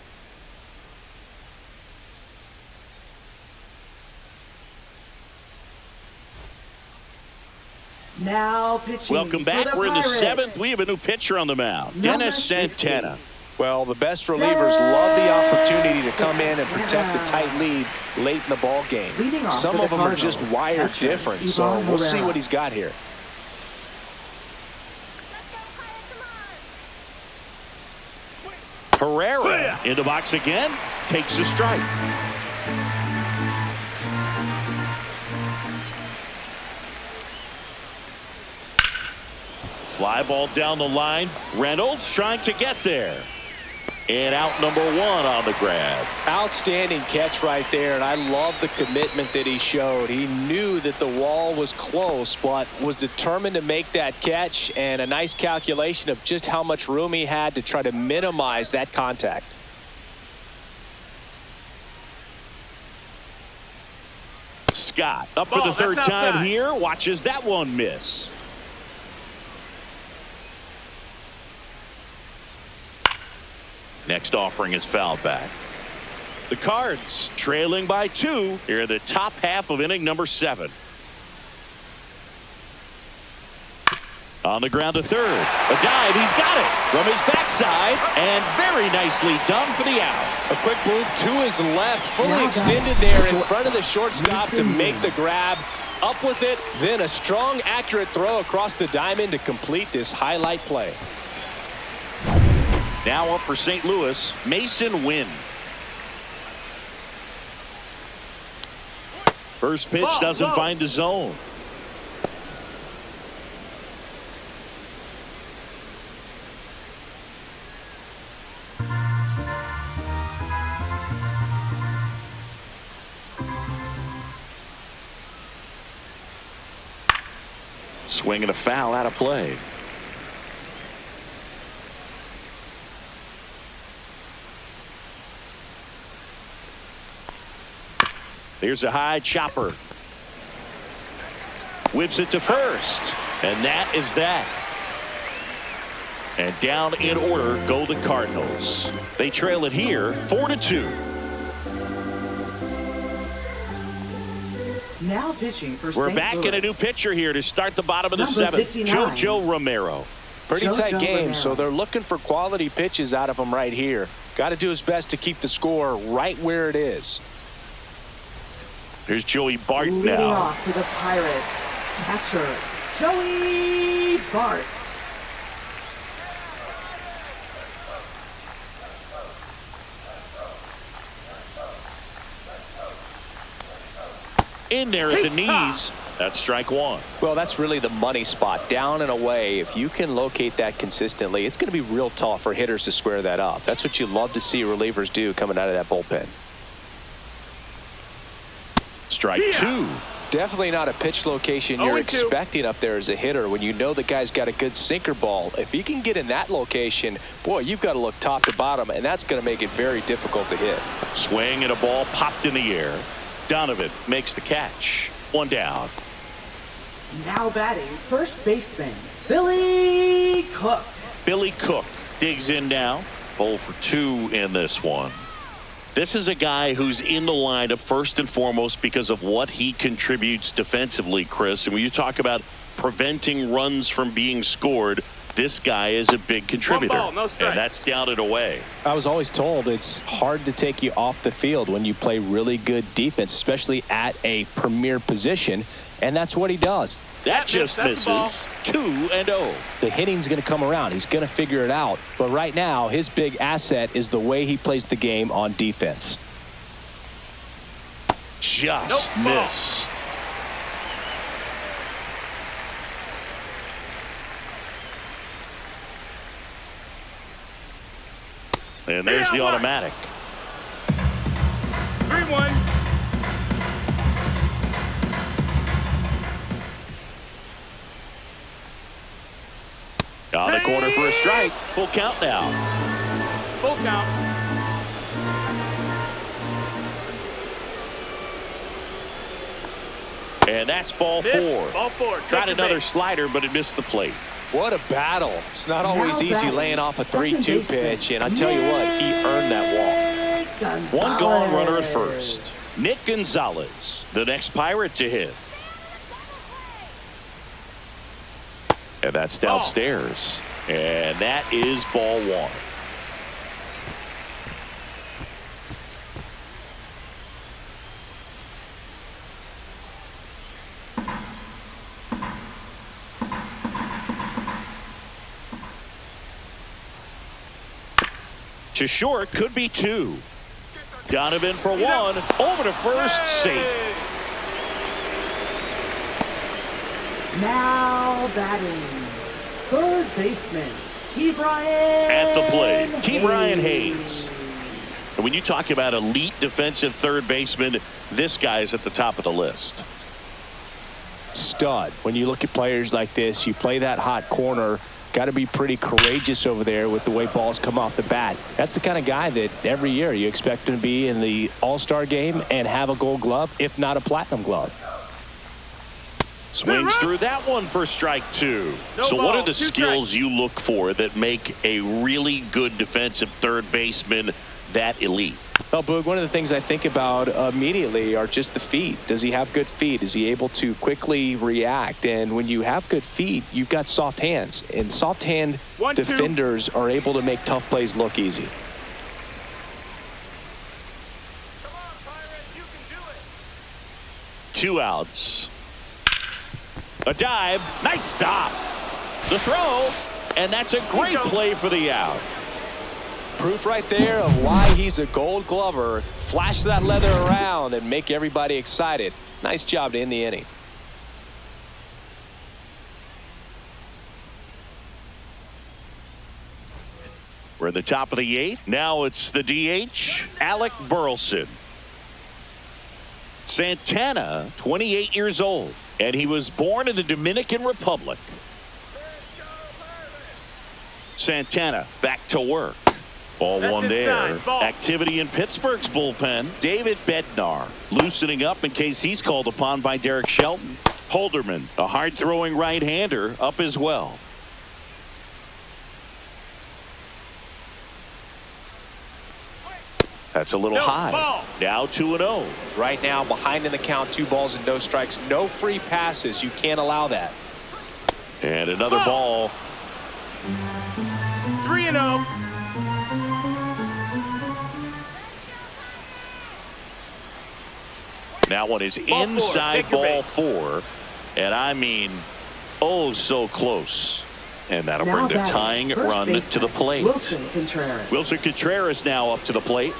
Now pitching. Welcome back. We're in the 7th. We have a new pitcher on the mound. Dennis Santana. Well, the best relievers love the opportunity to come in and protect the tight lead late in the ball game. Some of them are just wired different, so we'll see what he's got here. Herrera in the box again, takes a strike. Fly ball down the line. Reynolds trying to get there. And out number 1 on the grab. Outstanding catch right there, and I love the commitment that he showed. He knew that the wall was close, but was determined to make that catch, and a nice calculation of just how much room he had to try to minimize that contact. Scott up for the 3rd time here. Watches that one miss. Next offering is fouled back. The Cards trailing by 2 here in the top half of inning number 7. On the ground to 3rd. A dive. He's got it from his backside. And very nicely done for the out. A quick move to his left. Fully extended there in front of the shortstop to make the grab. Up with it. Then a strong, accurate throw across the diamond to complete this highlight play. Now up for St. Louis, Mason Wynn. First pitch doesn't find the zone. Swing and a foul out of play. Here's a high chopper. Whips it to first. And that is that. And down in order go the Cardinals. They trail it here 4-2. Now pitching for We're St. back Louis. in a new pitcher here to start the bottom of the Number 7th. 59. Jojo Romero. Pretty Jojo tight game, Romero. so they're looking for quality pitches out of him right here. Got to do his best to keep the score right where it is. Here's Joey Bart Leading now. off for the Pirates, catcher Joey Bart. In there at the knees. That's strike one. Well, that's really the money spot. Down and away. If you can locate that consistently, it's going to be real tough for hitters to square that up. That's what you love to see relievers do coming out of that bullpen. Strike two. Definitely not a pitch location you're 0-2. expecting up there as a hitter when you know the guy's got a good sinker ball. If he can get in that location, boy, you've got to look top to bottom, and that's going to make it very difficult to hit. Swing and a ball popped in the air. Donovan makes the catch. One down. Now batting first baseman Billy Cook. Billy Cook digs in now. 0 for 2 in this one. This is a guy who's in the lineup first and foremost because of what he contributes defensively, Chris. And when you talk about preventing runs from being scored, this guy is a big contributor. 1 ball, no strikes. And that's down and away. I was always told it's hard to take you off the field when you play really good defense, especially at a premier position. And that's what he does. That just misses. 2-0. The hitting's going to come around. He's going to figure it out. But right now, his big asset is the way he plays the game on defense. Just missed. And there's the automatic. 3-1. On the corner for a strike. Full count now. Full count. And that's ball Missed. four. Ball four. Tried Take another base. slider, but it missed the plate. What a battle. It's not always Now easy batting, laying off a second 3-2 baseman, pitch, and I tell you what, he earned that walk. One gone runner at first. Nick Gonzalez, the next Pirate to hit. And that's downstairs. And that is ball one. To short, could be two. Donovan for one. Over to first, safe. Now batting third baseman Ke'Bryan. At the plate, Ke'Bryan Hayes. And when you talk about elite defensive third baseman, this guy is at the top of the list. Stud. When you look at players like this, you play that hot corner. Got to be pretty courageous over there with the way balls come off the bat. That's the kind of guy that every year you expect him to be in the All-Star game and have a Gold Glove, if not a Platinum Glove. Swings through that one for strike two. So what are the skills you look for that make a really good defensive third baseman that elite? Well, Boog, one of the things I think about immediately are just the feet. Does he have good feet? Is he able to quickly react? And when you have good feet, you've got soft hands. And soft hand defenders are able to make tough plays look easy. Come on, Pirate, you can do it. 2 outs. A dive. Nice stop. The throw. And that's a great play for the out. Proof right there of why he's a Gold Glover. Flash that leather around and make everybody excited. Nice job to end the inning. We're at the top of the 8th. Now it's the DH, Alec Burleson. Santana, 28 years old, and he was born in the Dominican Republic. Santana back to work. Ball one there. Activity in Pittsburgh's bullpen. David Bednar loosening up in case he's called upon by Derek Shelton. Holderman, a hard-throwing right-hander, up as well. That's a little high. Now 2-0. Right now, behind in the count, 2 balls and no strikes. No free passes. You can't allow that. And another ball. 3-0. That one is Ball inside four. ball 4. And I mean, oh, so close. And that'll bring the tying run to the plate. Wilson Contreras now up to the plate.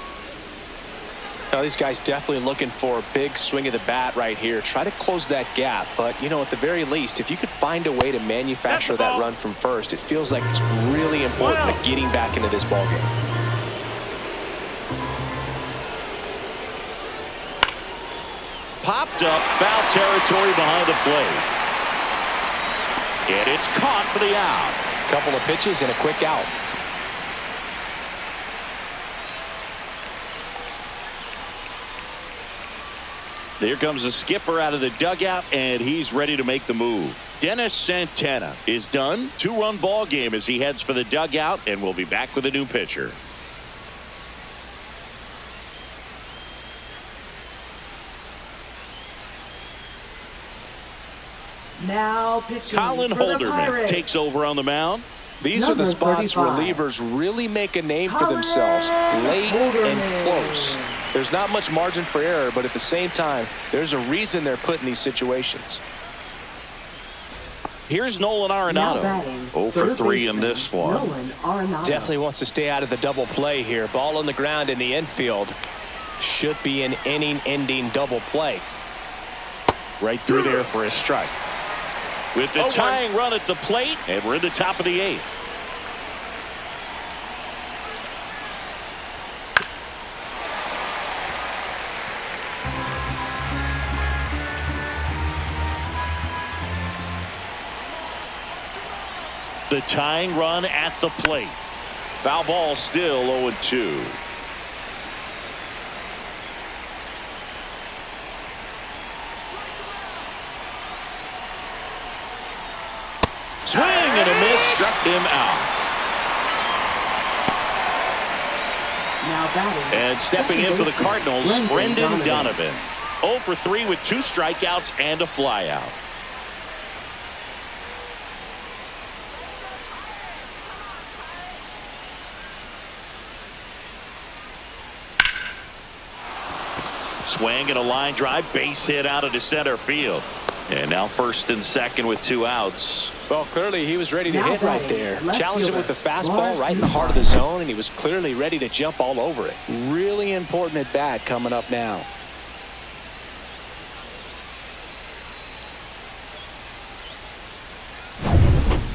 Now, these guys definitely looking for a big swing of the bat right here. Try to close that gap. But, you know, at the very least, if you could find a way to manufacture that run from first, it feels like it's really important to getting back into this ballgame. Popped up, foul territory behind the plate. And it's caught for the out. Couple of pitches and a quick out. Here comes the skipper out of the dugout, and he's ready to make the move. Dennis Santana is done. 2-run ball game as he heads for the dugout, and we'll be back with a new pitcher. Now pitching Colin for the Holderman Pirates. takes over on the mound. These are the spots 35. relievers really make a name for themselves, late and close. There's not much margin for error, but at the same time, there's a reason they're put in these situations. Here's Nolan Now Arenado. batting, 0 for third 3 in baseman, this one. Nolan Arenado. Definitely wants to stay out of the double play here. Ball on the ground in the infield. Should be an inning-ending double play. Right through there for a strike. With the tying run at the plate, and we're in the top of the 8th. The tying run at the plate. Foul ball still 0-2. Swing and a miss, struck him out. Now batting. And stepping in for the Cardinals, Brendan Donovan. 0 for 3 with 2 strikeouts and a flyout. Swing and a line drive, base hit out into center field. And now first and second with 2 outs. Well, clearly he was ready to Now hit right batting, there. left Challenged him fielder, with the fastball Lars right in the heart of the zone, and he was clearly ready to jump all over it. Really important at bat coming up now.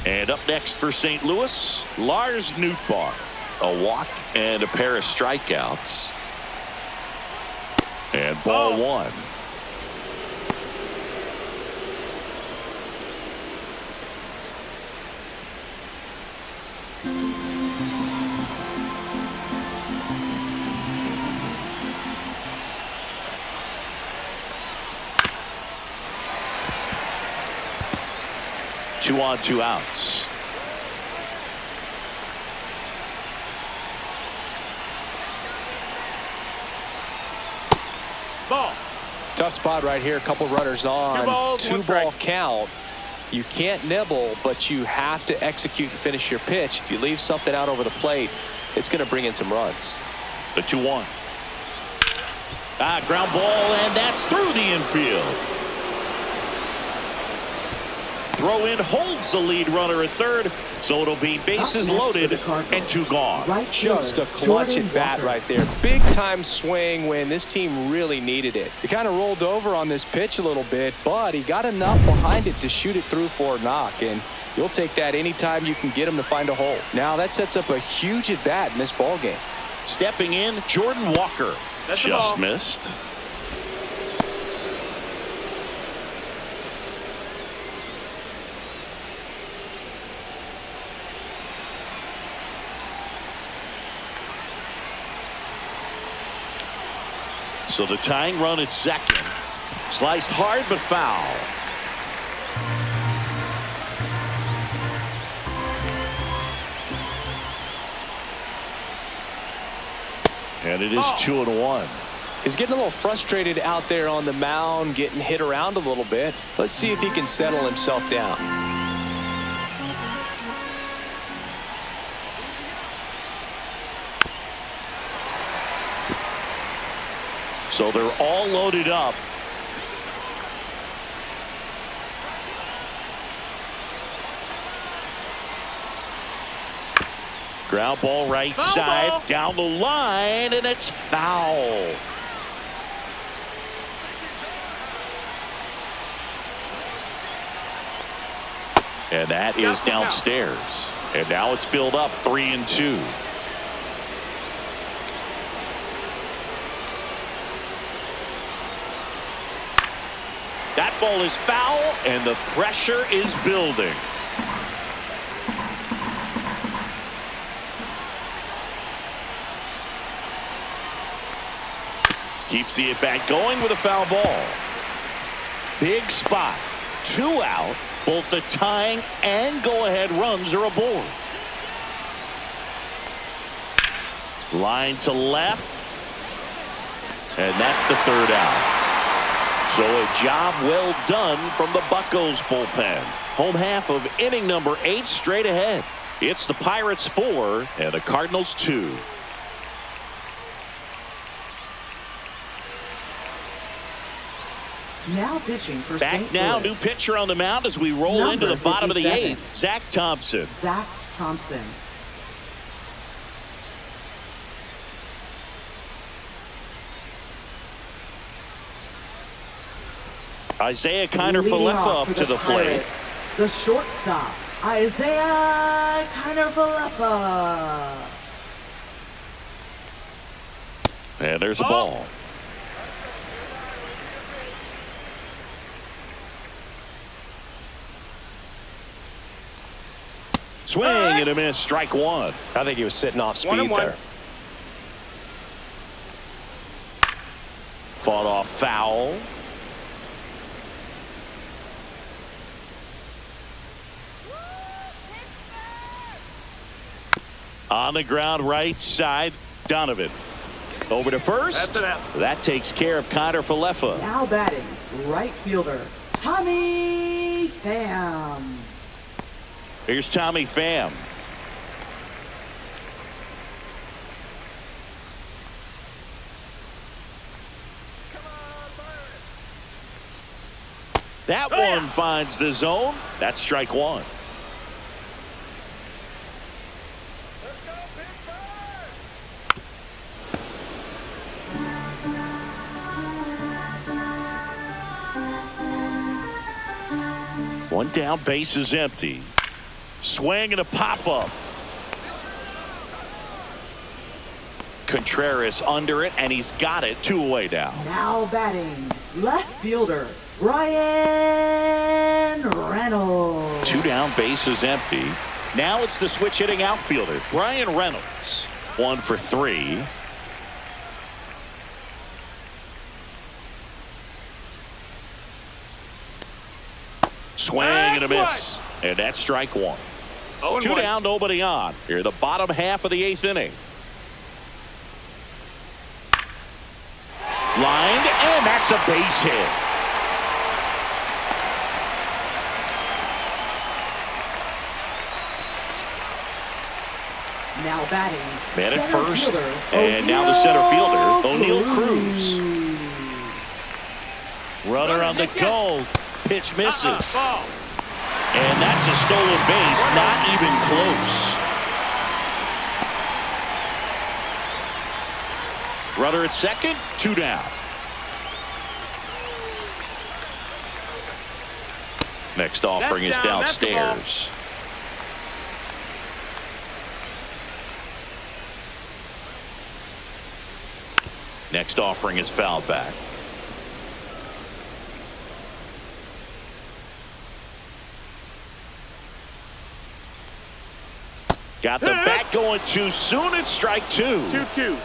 And up next for St. Louis, Lars Nootbaar. A walk and a pair of strikeouts. And ball 1. Two on, 2 outs. Ball. Tough spot right here. A couple runners on. 2 balls, 1 2-ball strike. count. You can't nibble, but you have to execute and finish your pitch. If you leave something out over the plate, it's going to bring in some runs. The 2-1. Ground ball, and that's through the infield. Throw in holds the lead runner at third, so it'll be bases loaded and 2 gone. Right Just a fielder, clutch Jordan at bat Walker. right there. Big time swing when this team really needed it. He kind of rolled over on this pitch a little bit, but he got enough behind it to shoot it through for a knock, and you'll take that anytime you can get him to find a hole. Now that sets up a huge at bat in this ball game. Stepping in, Jordan Walker. That's the Just ball. missed. So the tying run at second. Sliced hard but foul. And it is 2-1. He's getting a little frustrated out there on the mound, getting hit around a little bit. Let's see if he can settle himself down. So they're all loaded up. Ground ball right Foul side, ball. down the line, and it's foul. And that is downstairs. And now it's filled up 3-2. That ball is foul, and the pressure is building. Keeps the at-bat going with a foul ball. Big spot. 2 out. Both the tying and go-ahead runs are aboard. Line to left. And that's the 3rd out. So a job well done from the Buccos bullpen. Home half of inning number 8 straight ahead. It's the Pirates 4 and the Cardinals 2. Now pitching for Back St. now, Louis. new pitcher on the mound as we roll into the bottom of the 57. 8th. Zach Thompson. Zach Thompson. Isaiah Kiner Leading Falefa off up for to the plate. Pirates, the shortstop, Isaiah Kiner Falefa. And there's a ball. Swing and a miss. Strike 1. I think he was sitting off speed 1-1. there. Fought off foul. On the ground right side, Donovan. Over to first. That's an out. That takes care of Kiner Falefa. Now batting, right fielder, Tommy Pham. Here's Tommy Pham. That one finds the zone. That's strike 1. Let's go, Pittsburgh! One down, base is empty. Swing and a pop-up. Contreras under it, and he's got it. 2 away now. Now batting, left fielder, Ryan Reynolds. 2 down, base is empty. Now it's the switch hitting outfielder, Brian Reynolds. 1 for 3. Swing and a miss. And that's strike 1. 0-1. 2 down, nobody on. Here, the bottom half of the 8th inning. Lined, and that's a base hit. Now batting, Man at center first, fielder, and now the center fielder, O'Neal Cruz. Runner on the go. Pitch misses. Ball. And that's a stolen base, not even close. Runner at second, 2 down. Next offering is That's down. That's the ball. downstairs. Next offering is foul back. Got the bat going too soon. It's strike 2. 2-2.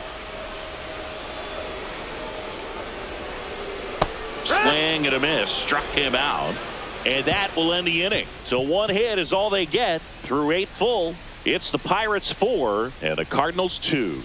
Swing and a miss. Struck him out. And that will end the inning. So 1 hit is all they get through 8 full. It's the Pirates 4 and the Cardinals 2.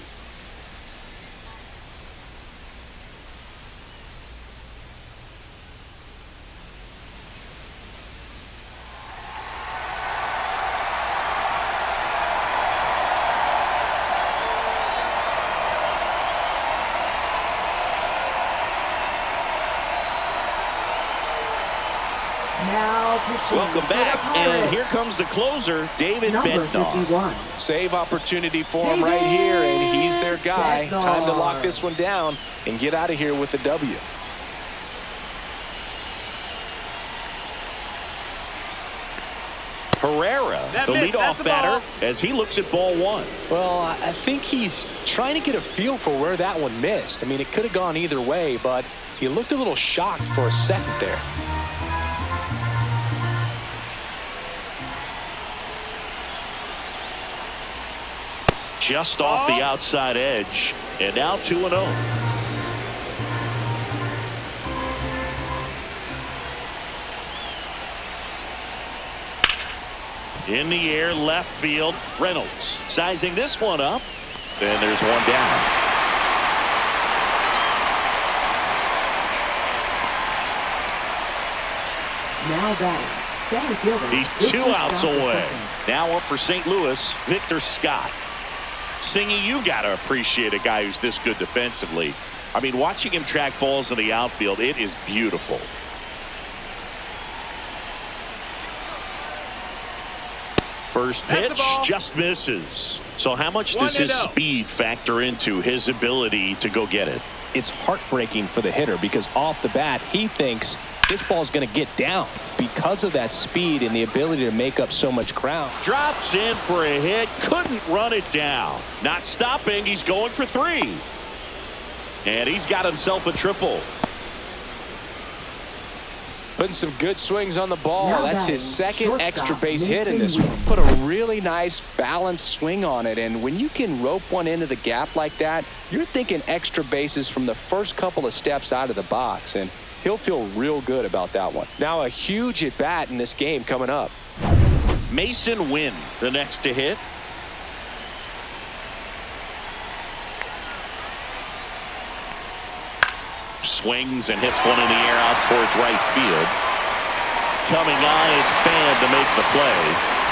Now Welcome back, and here comes the closer, David Bednar. Save opportunity for him right here, and he's their guy. Time to lock this one down and get out of here with the W. Herrera, the leadoff batter, as he looks at ball one. Well, I think he's trying to get a feel for where that one missed. I mean, it could have gone either way, but he looked a little shocked for a second there. Just off the outside edge, and now 2-0. In the air, left field, Reynolds sizing this one up, and there's one down. Now batting, center fielder. He's 2 outs away. Now up for St. Louis, Victor Scott. Singy, you got to appreciate a guy who's this good defensively. I mean, watching him track balls in the outfield, it is beautiful. First pitch just misses. So how much does his speed factor into his ability to go get it? It's heartbreaking for the hitter because off the bat he thinks this ball's going to get down because of that speed and the ability to make up so much ground. Drops in for a hit, couldn't run it down. Not stopping, he's going for 3. And he's got himself a triple. Putting some good swings on the ball. That's his second extra base hit in this one. Put a really nice balanced swing on it, and when you can rope one into the gap like that, you're thinking extra bases from the first couple of steps out of the box, and he'll feel real good about that one. Now a huge at bat in this game coming up. Mason Wynn, the next to hit. Swings and hits one in the air out towards right field. Coming on is Fan to make the play.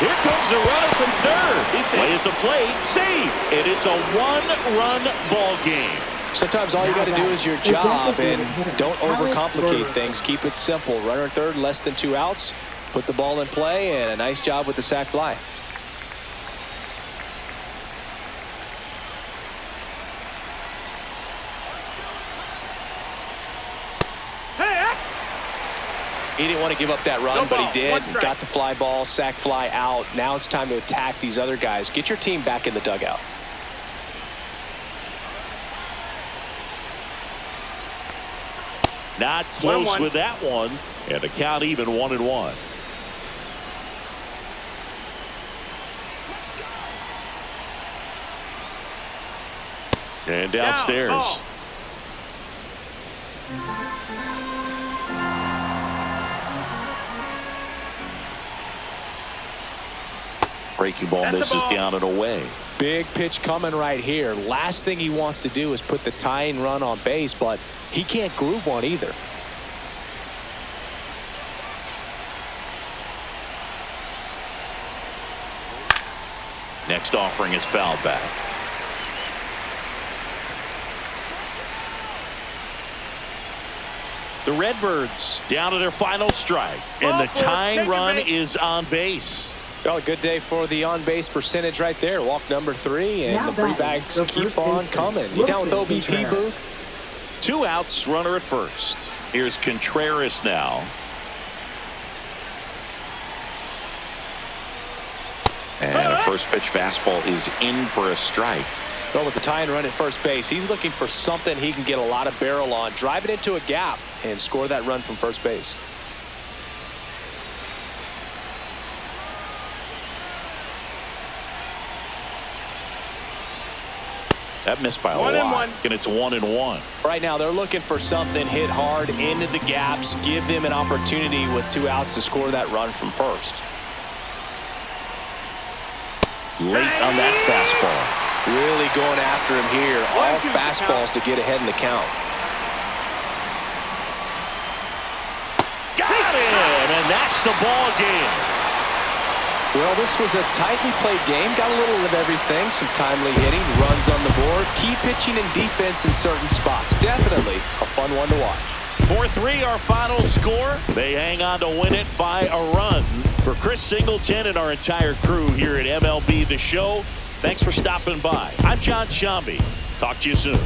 Here comes the runner from third. Play at the plate, save, and it's a 1-run ball game. Sometimes all you got to do is your job, and don't overcomplicate things. Keep it simple. Runner at third, less than 2 outs. Put the ball in play, and a nice job with the sac fly. He didn't want to give up that run, but he did. Got the fly ball, sac fly out. Now it's time to attack these other guys. Get your team back in the dugout. Not close with that one, and the count even 1-1. And downstairs. Breaking ball misses down and away. Big pitch coming right here. Last thing he wants to do is put the tying run on base, but he can't groove one either. Next offering is fouled back. The Redbirds down to their final strike, and the tying run is on base. Well, a good day for the on-base percentage right there. Walk number 3, and the free bags keep on coming. You down with OBP, Booth? 2 outs, runner at first. Here's Contreras now. And a first pitch fastball is in for a strike. Well, with the tying run at first base, he's looking for something he can get a lot of barrel on. Drive it into a gap and score that run from first base. That missed by a lot, and it's 1-1. Right now, they're looking for something hit hard into the gaps, give them an opportunity with 2 outs to score that run from first. Late on that fastball. Really going after him here. All fastballs to get ahead in the count. Got him, and that's the ball game. Well, this was a tightly played game. Got a little of everything. Some timely hitting, runs on the board, key pitching and defense in certain spots. Definitely a fun one to watch. 4-3 our final score. They hang on to win it by a run. For Chris Singleton and our entire crew here at MLB The Show, thanks for stopping by. I'm John Shambi. Talk to you soon.